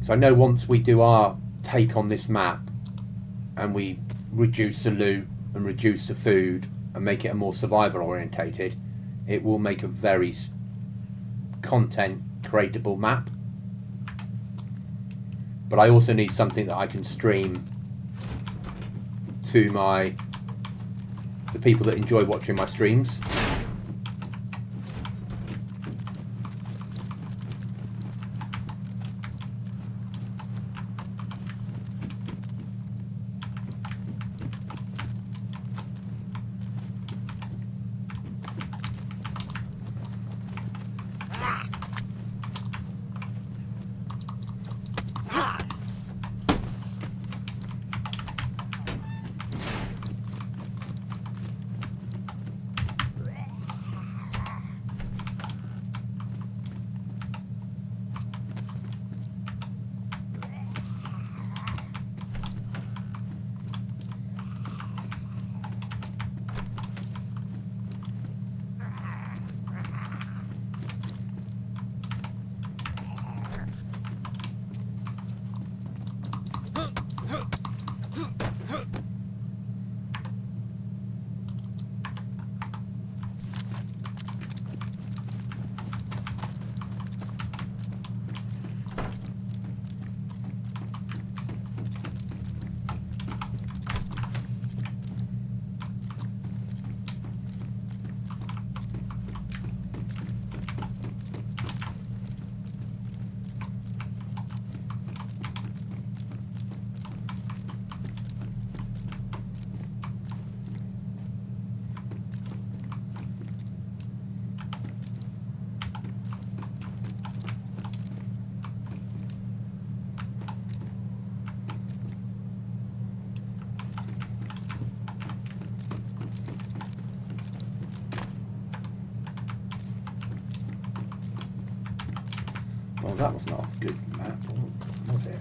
So I know once we do our take on this map and we reduce the loot and reduce the food and make it a more survival orientated, it will make a very content creatable map. But I also need something that I can stream to the people that enjoy watching my streams. Well, that was not a good map, was it?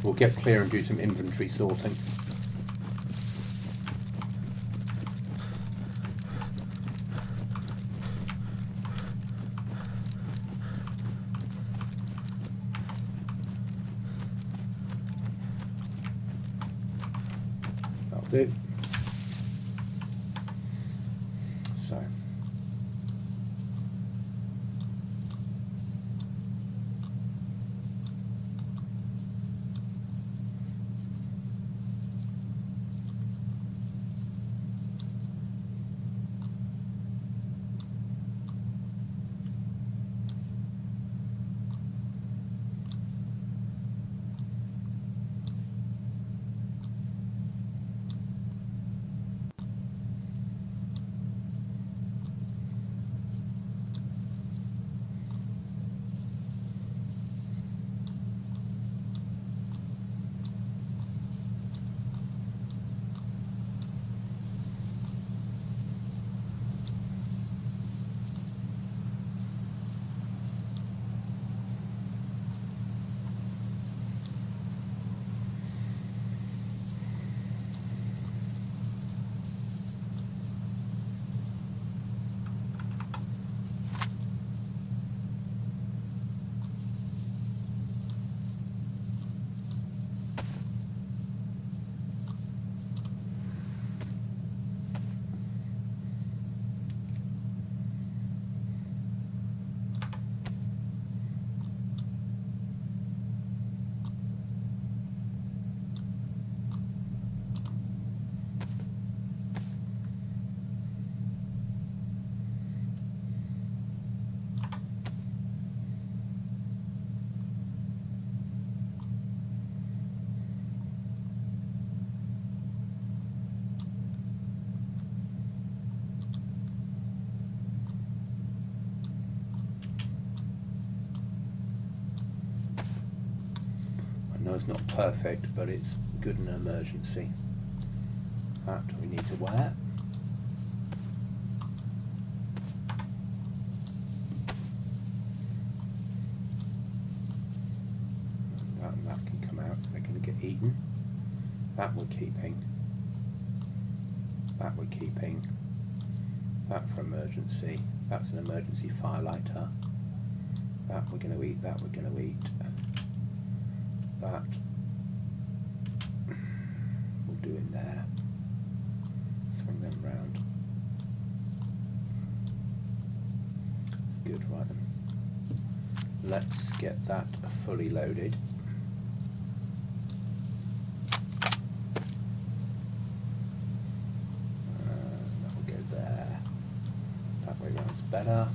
We'll get clear and do some inventory sorting. do. So. I know it's not perfect, but it's good in an emergency. That we need to wear. That can come out. They're going to get eaten. That we're keeping. That we're keeping. That for emergency. That's an emergency firelighter. That we're going to eat. That we're going to eat. That we'll do in there. Swing them round. Good, right then. Let's get that fully loaded. That will go there. That way round's better.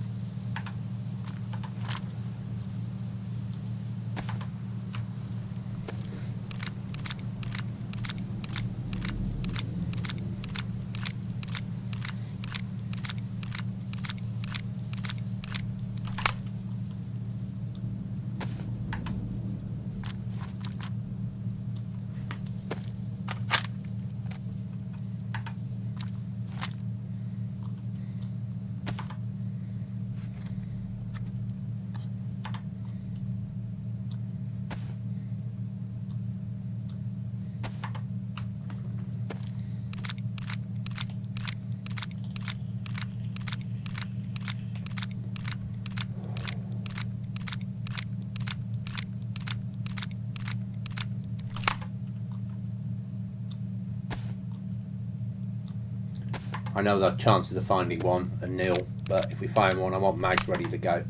I know the chances of finding one are nil, but if we find one, I want mags ready to go.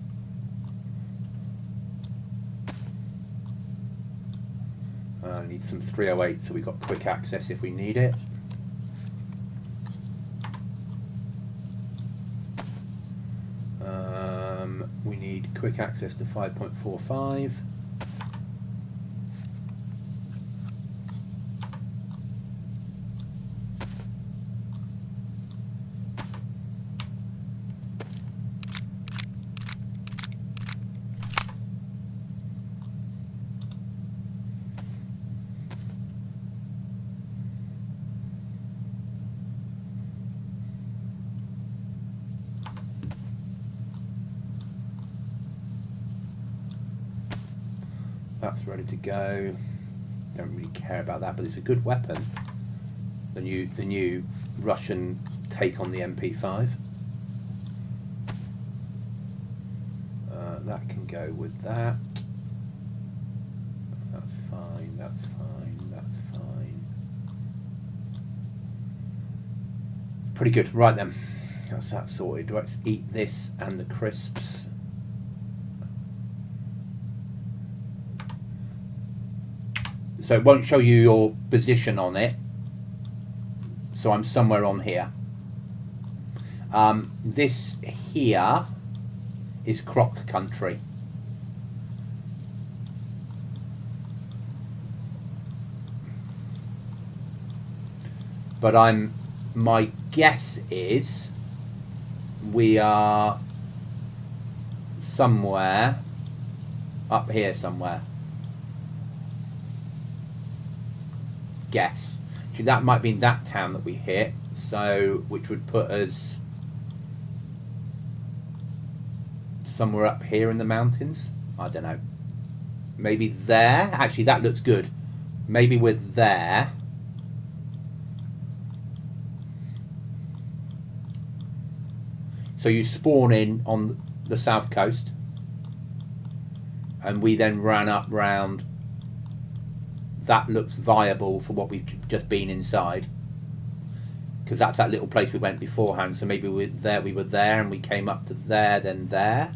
I need some 308 so we've got quick access if we need it. We need quick access to 5.45. That's ready to go. Don't really care about that, but it's a good weapon. The new Russian take on the MP5. That can go with that. That's fine. That's fine. That's fine. Pretty good. Right then, that's that sorted. Let's eat this and the crisps. So it won't show you your position on it. So I'm somewhere on here. This here is croc country. But my guess is we are somewhere up here somewhere. Guess. Actually, that might be in that town that we hit, so which would put us somewhere up here in the mountains. I don't know. Maybe there. Actually, that looks good. Maybe we're there. So you spawn in on the south coast, and we then ran up round. That looks viable for what we've just been inside, because that's that little place we went beforehand. So maybe we were there, and we came up to there, then there.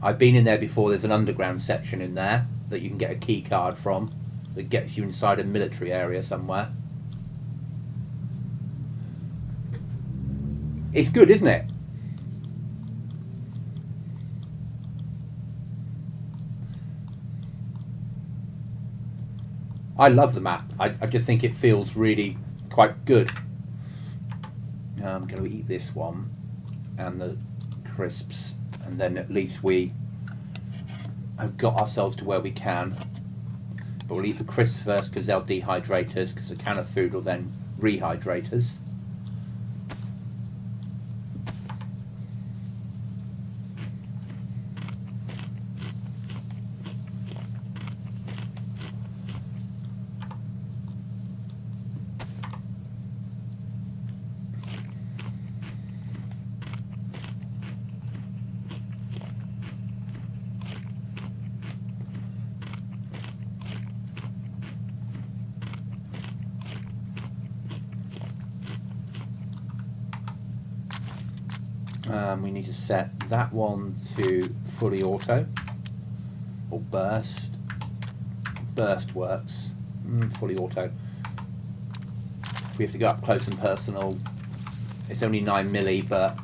I've been in there before. There's an underground section in there that you can get a key card from that gets you inside a military area somewhere. It's good, isn't it? I love the map. I just think it feels really quite good. I'm going to eat this one and the crisps, and then at least we have got ourselves to where we can. But we'll eat the crisps first because they'll dehydrate us, because a can of food will then rehydrate us. We need to set that one to fully auto or burst. Burst works. Fully auto. We have to go up close and personal. It's only 9 milli, but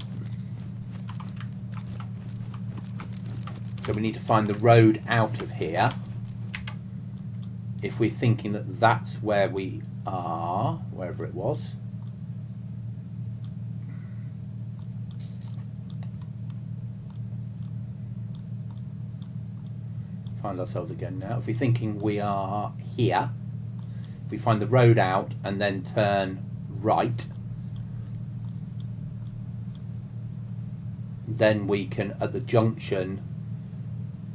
so we need to find the road out of here. If we're thinking that that's where we are, wherever it was. Find ourselves again now. If we're thinking we are here, if we find the road out and then turn right, then we can, at the junction,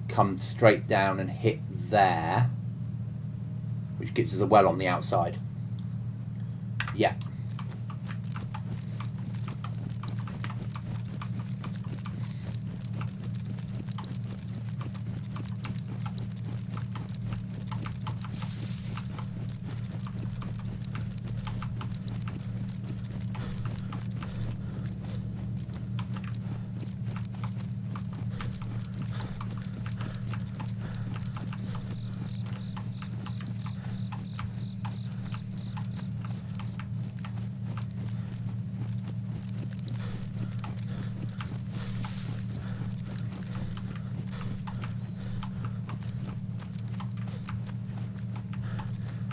come straight down and hit there, which gives us a well on the outside. Yeah.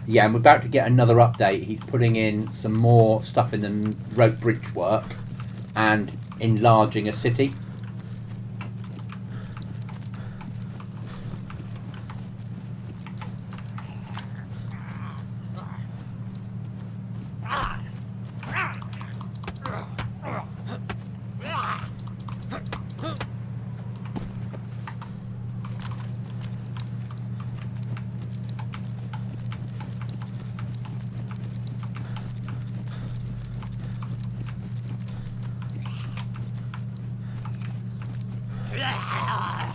Yeah, and we're about to get another update. He's putting in some more stuff in the road bridge work and enlarging a city.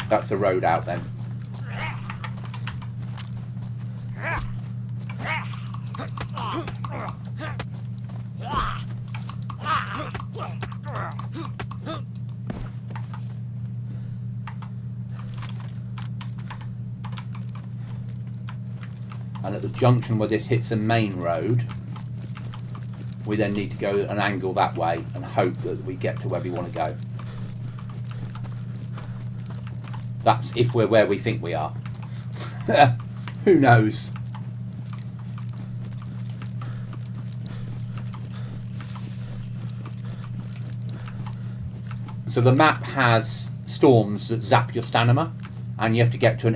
That's the road out then. And at the junction where this hits a main road, we then need to go an angle that way and hope that we get to where we want to go. That's if we're where we think we are. Who knows? So the map has storms that zap your stamina, and you have to get to an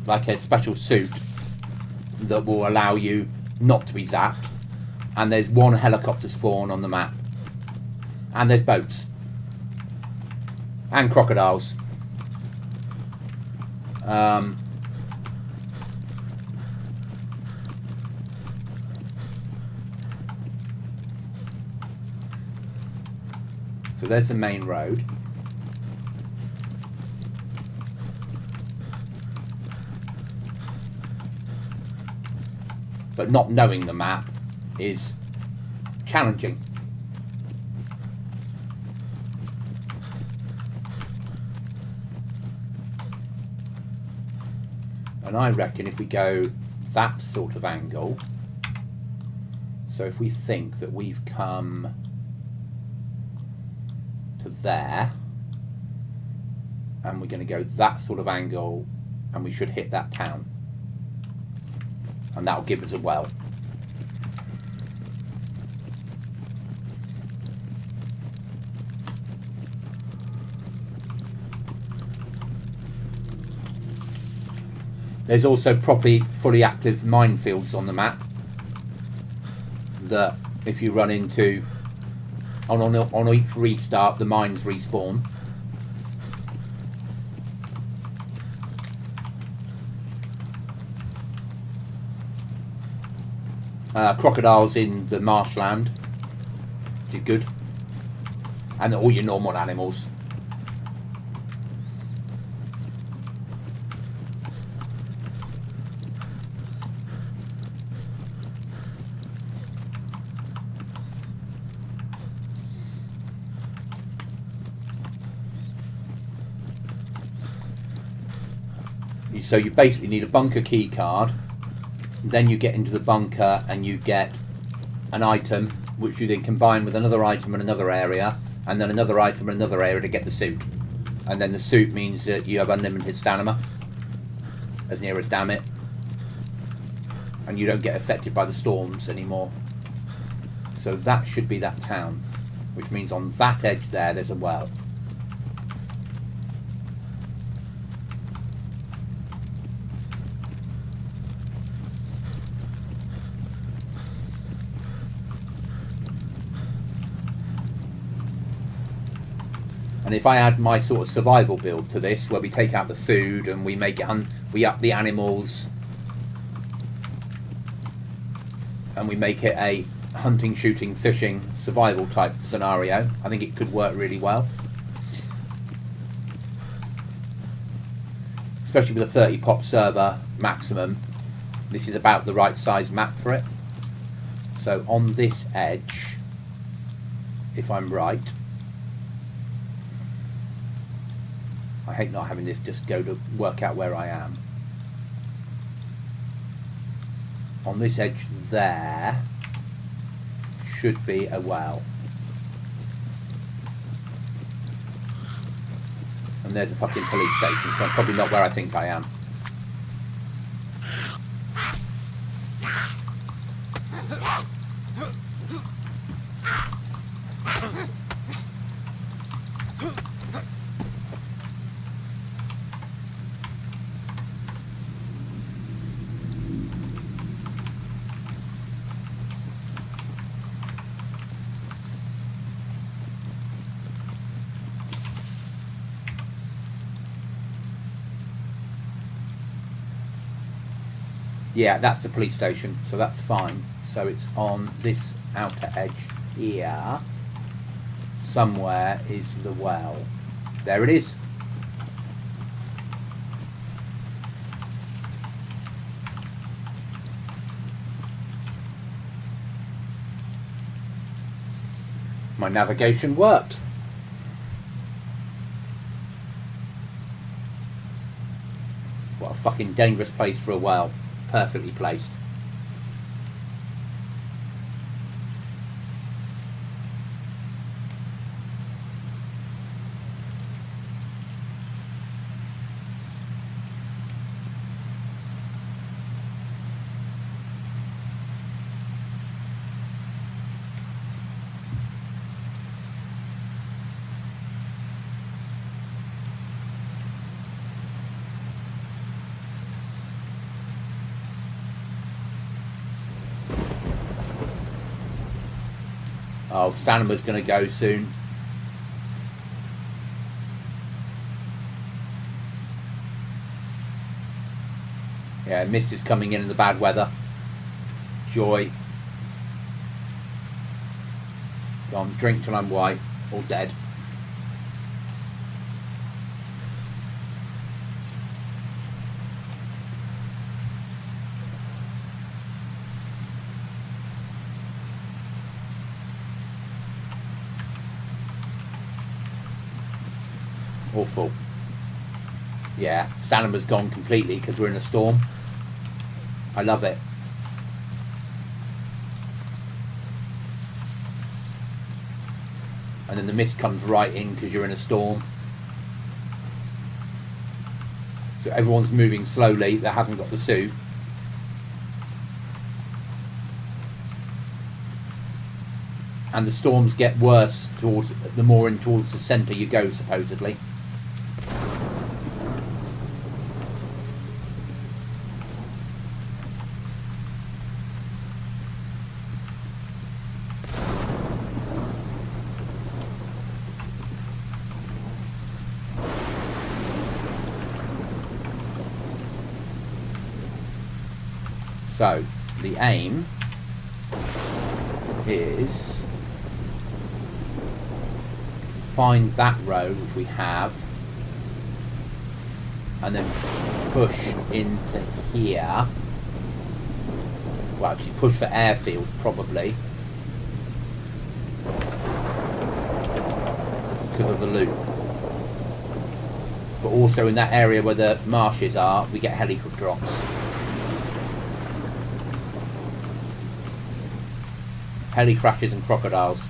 like a special suit that will allow you not to be zapped. And there's one helicopter spawn on the map, and there's boats and crocodiles. So there's the main road. But not knowing the map is challenging. And I reckon if we go that sort of angle, so if we think that we've come to there, and we're going to go that sort of angle, and we should hit that town, and that'll give us a well. There's also probably fully active minefields on the map that if you run into on each restart, the mines respawn. Crocodiles in the marshland, which is good, and all your normal animals. So you basically need a bunker key card, then you get into the bunker and you get an item which you then combine with another item in another area, and then another item in another area to get the suit. And then the suit means that you have unlimited stamina, as near as damn it, and you don't get affected by the storms anymore. So that should be that town, which means on that edge there's a well. And if I add my sort of survival build to this, where we take out the food and we make it we up the animals, and we make it a hunting, shooting, fishing, survival type scenario, I think it could work really well. Especially with a 30 pop server maximum, this is about the right size map for it. So on this edge, if I'm right, I hate not having this just go to work out where I am. On this edge there should be a well. And there's a fucking police station, so I'm probably not where I think I am. Yeah, that's the police station, so that's fine. So it's on this outer edge here. Somewhere is the well. There it is. My navigation worked. What a fucking dangerous place for a well. Perfectly placed. Oh, Stanimer's going to go soon. Yeah, mist is coming in the bad weather. Joy. Go on, drink till I'm white or dead. Awful. Yeah, Stanimer's gone completely because we're in a storm. I love it. And then the mist comes right in because you're in a storm. So everyone's moving slowly that hasn't got the suit. And the storms get worse towards the more in towards the centre you go, supposedly. So, the aim is find that road, which we have, and then push into here. Well, actually push for airfield, probably, because of the loop. But also in that area where the marshes are, we get helicopter drops. Heli crashes and crocodiles.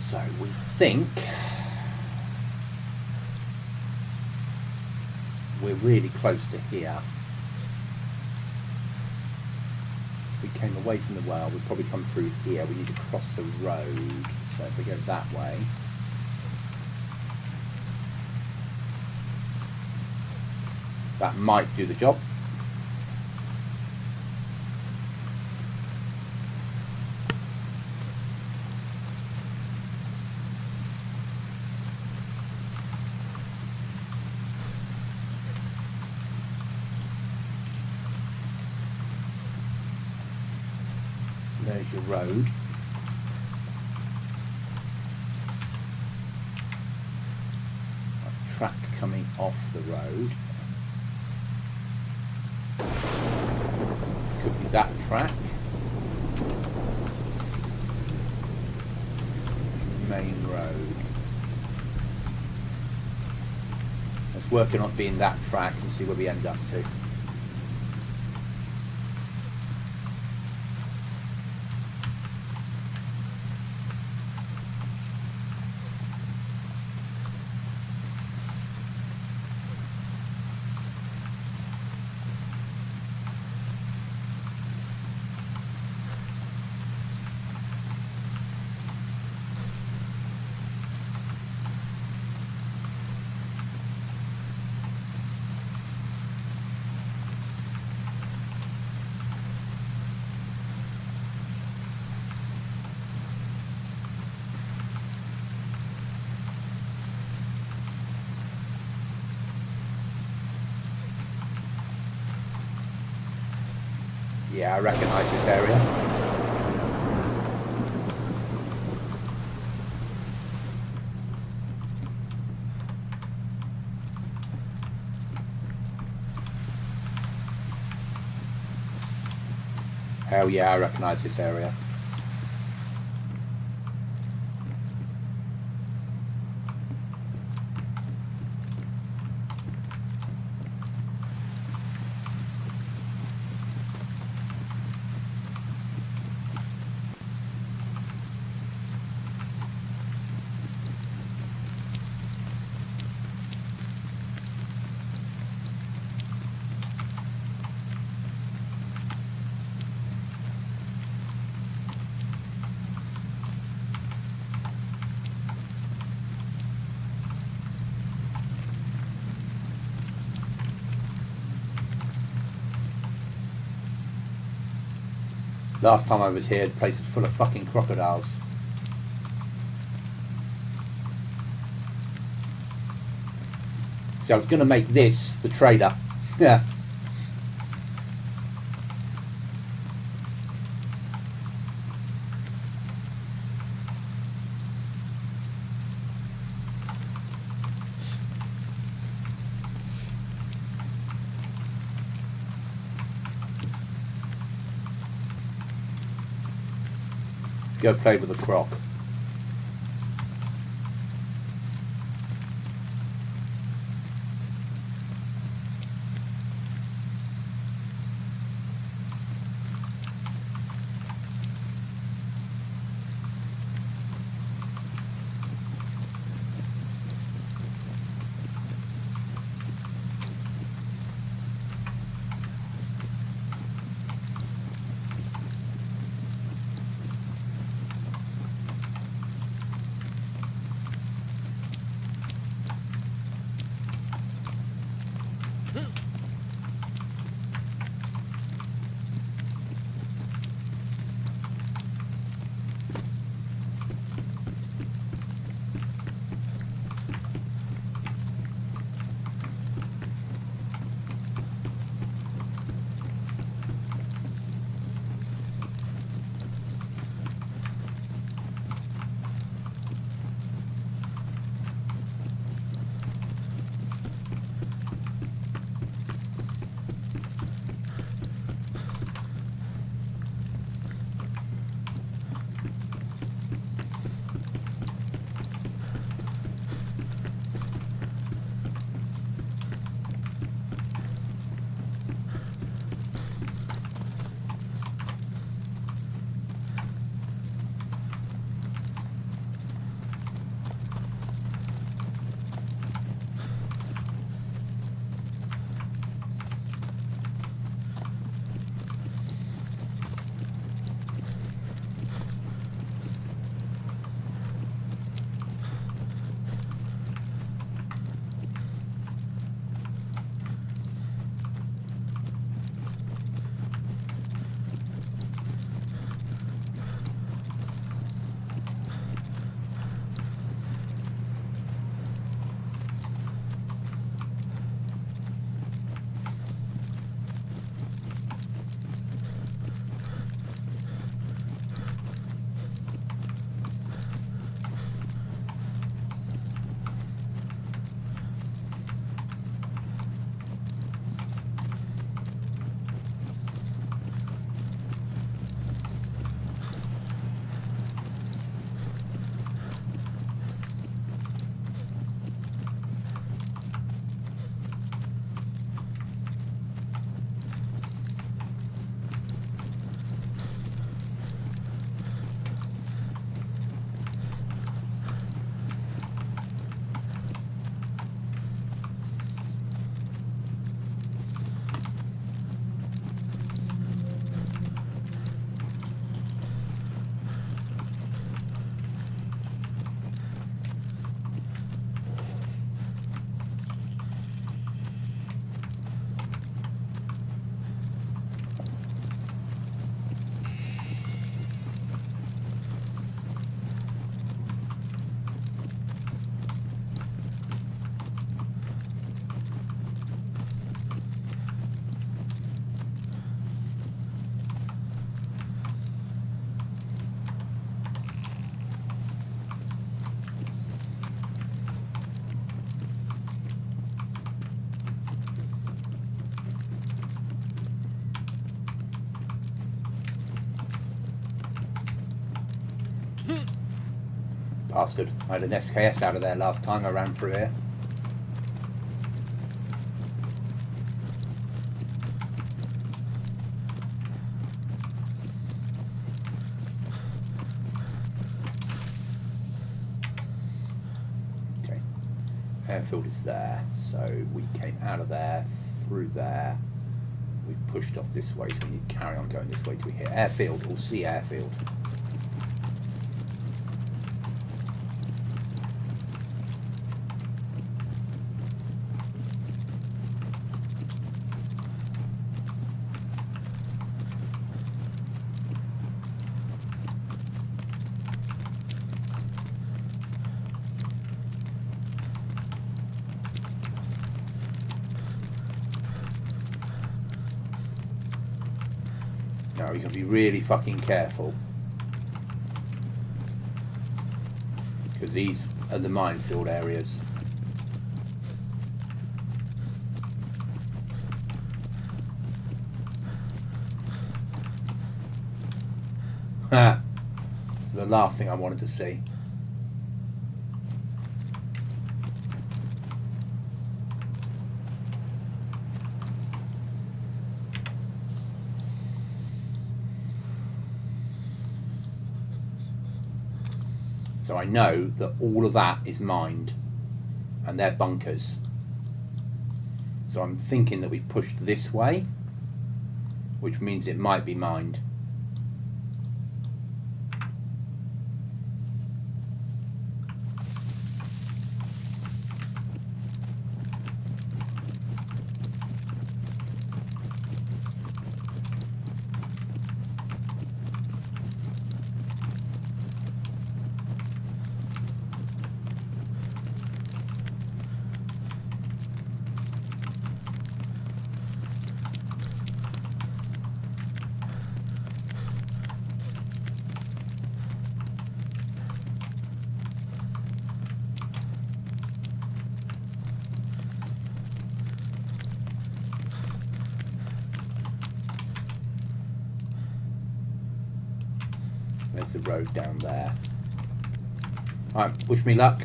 So we think we're really close to here. If we came away from the well, we'd probably come through here. We need to cross the road. So if we go that way. That might do the job. There's your road. A track coming off the road. Could be that track. Main road. Let's work on it being that track and see where we end up to. Yeah, I recognise this area. Hell yeah, I recognise this area. Last time I was here, the place was full of fucking crocodiles. So I was going to make this the trader. Yeah. Go play with the croc. Bastard. I had an SKS out of there last time I ran through here. Okay. Airfield is there. So we came out of there, through there. We pushed off this way, so we need to carry on going this way till we hit airfield or see airfield. Now you've got to be really fucking careful, because these are the minefield areas. Ha! This is the last thing I wanted to see. So I know that all of that is mined, and they're bunkers. So I'm thinking that we pushed this way, which means it might be mined. There's the road down there. Alright, wish me luck.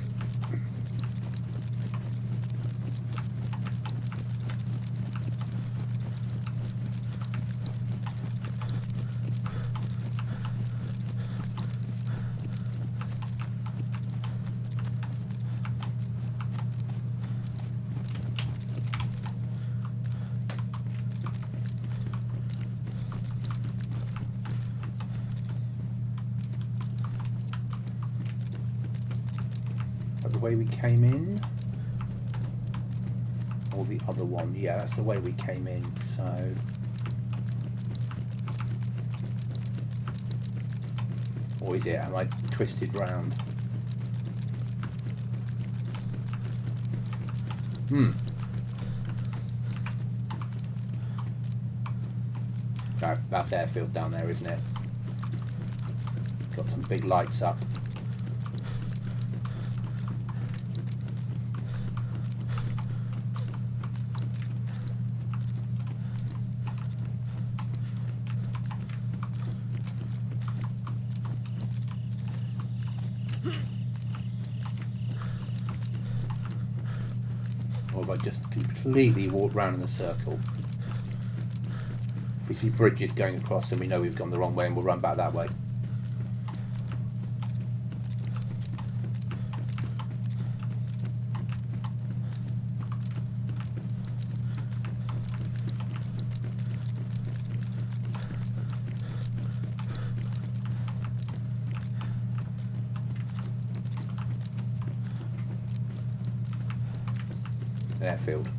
The way we came in, or the other one? Yeah, that's the way we came in. So or is it? Am I twisted round? No, that's airfield down there, isn't it? Got some big lights up. Or have I just completely walked round in a circle? If we see bridges going across, then we know we've gone the wrong way and we'll run back that way. Airfield.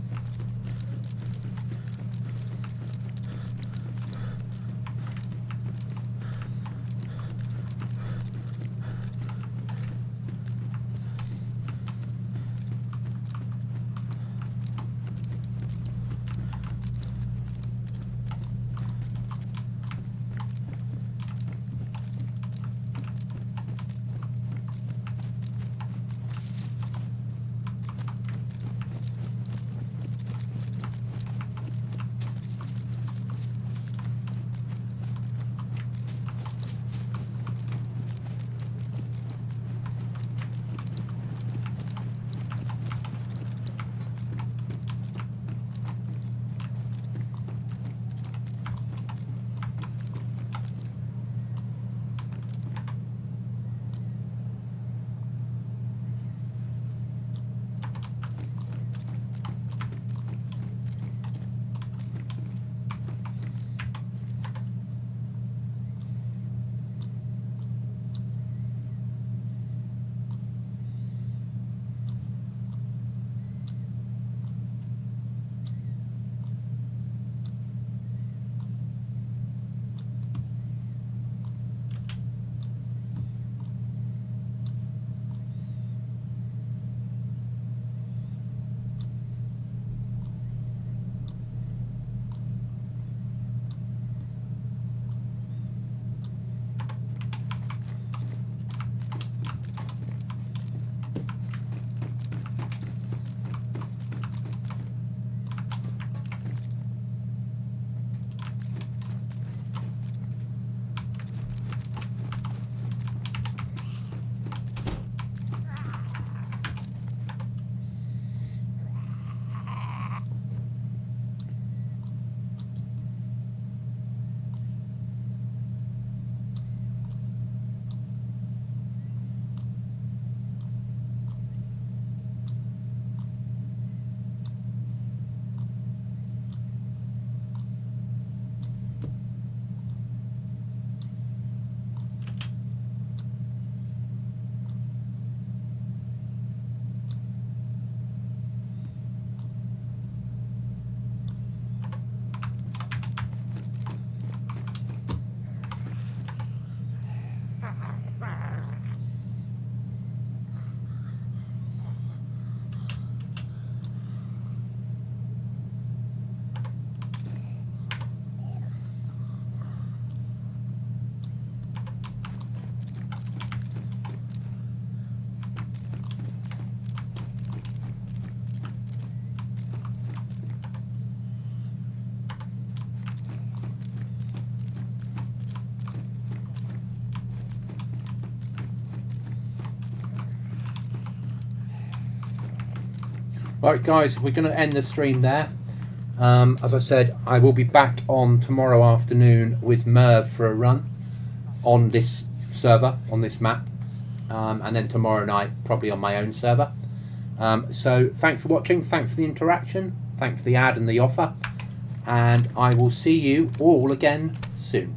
Right, guys, we're going to end the stream there. As I said, I will be back on tomorrow afternoon with Merv for a run on this server, on this map, and then tomorrow night probably on my own server. So thanks for watching, thanks for the interaction, thanks for the ad and the offer, and I will see you all again soon.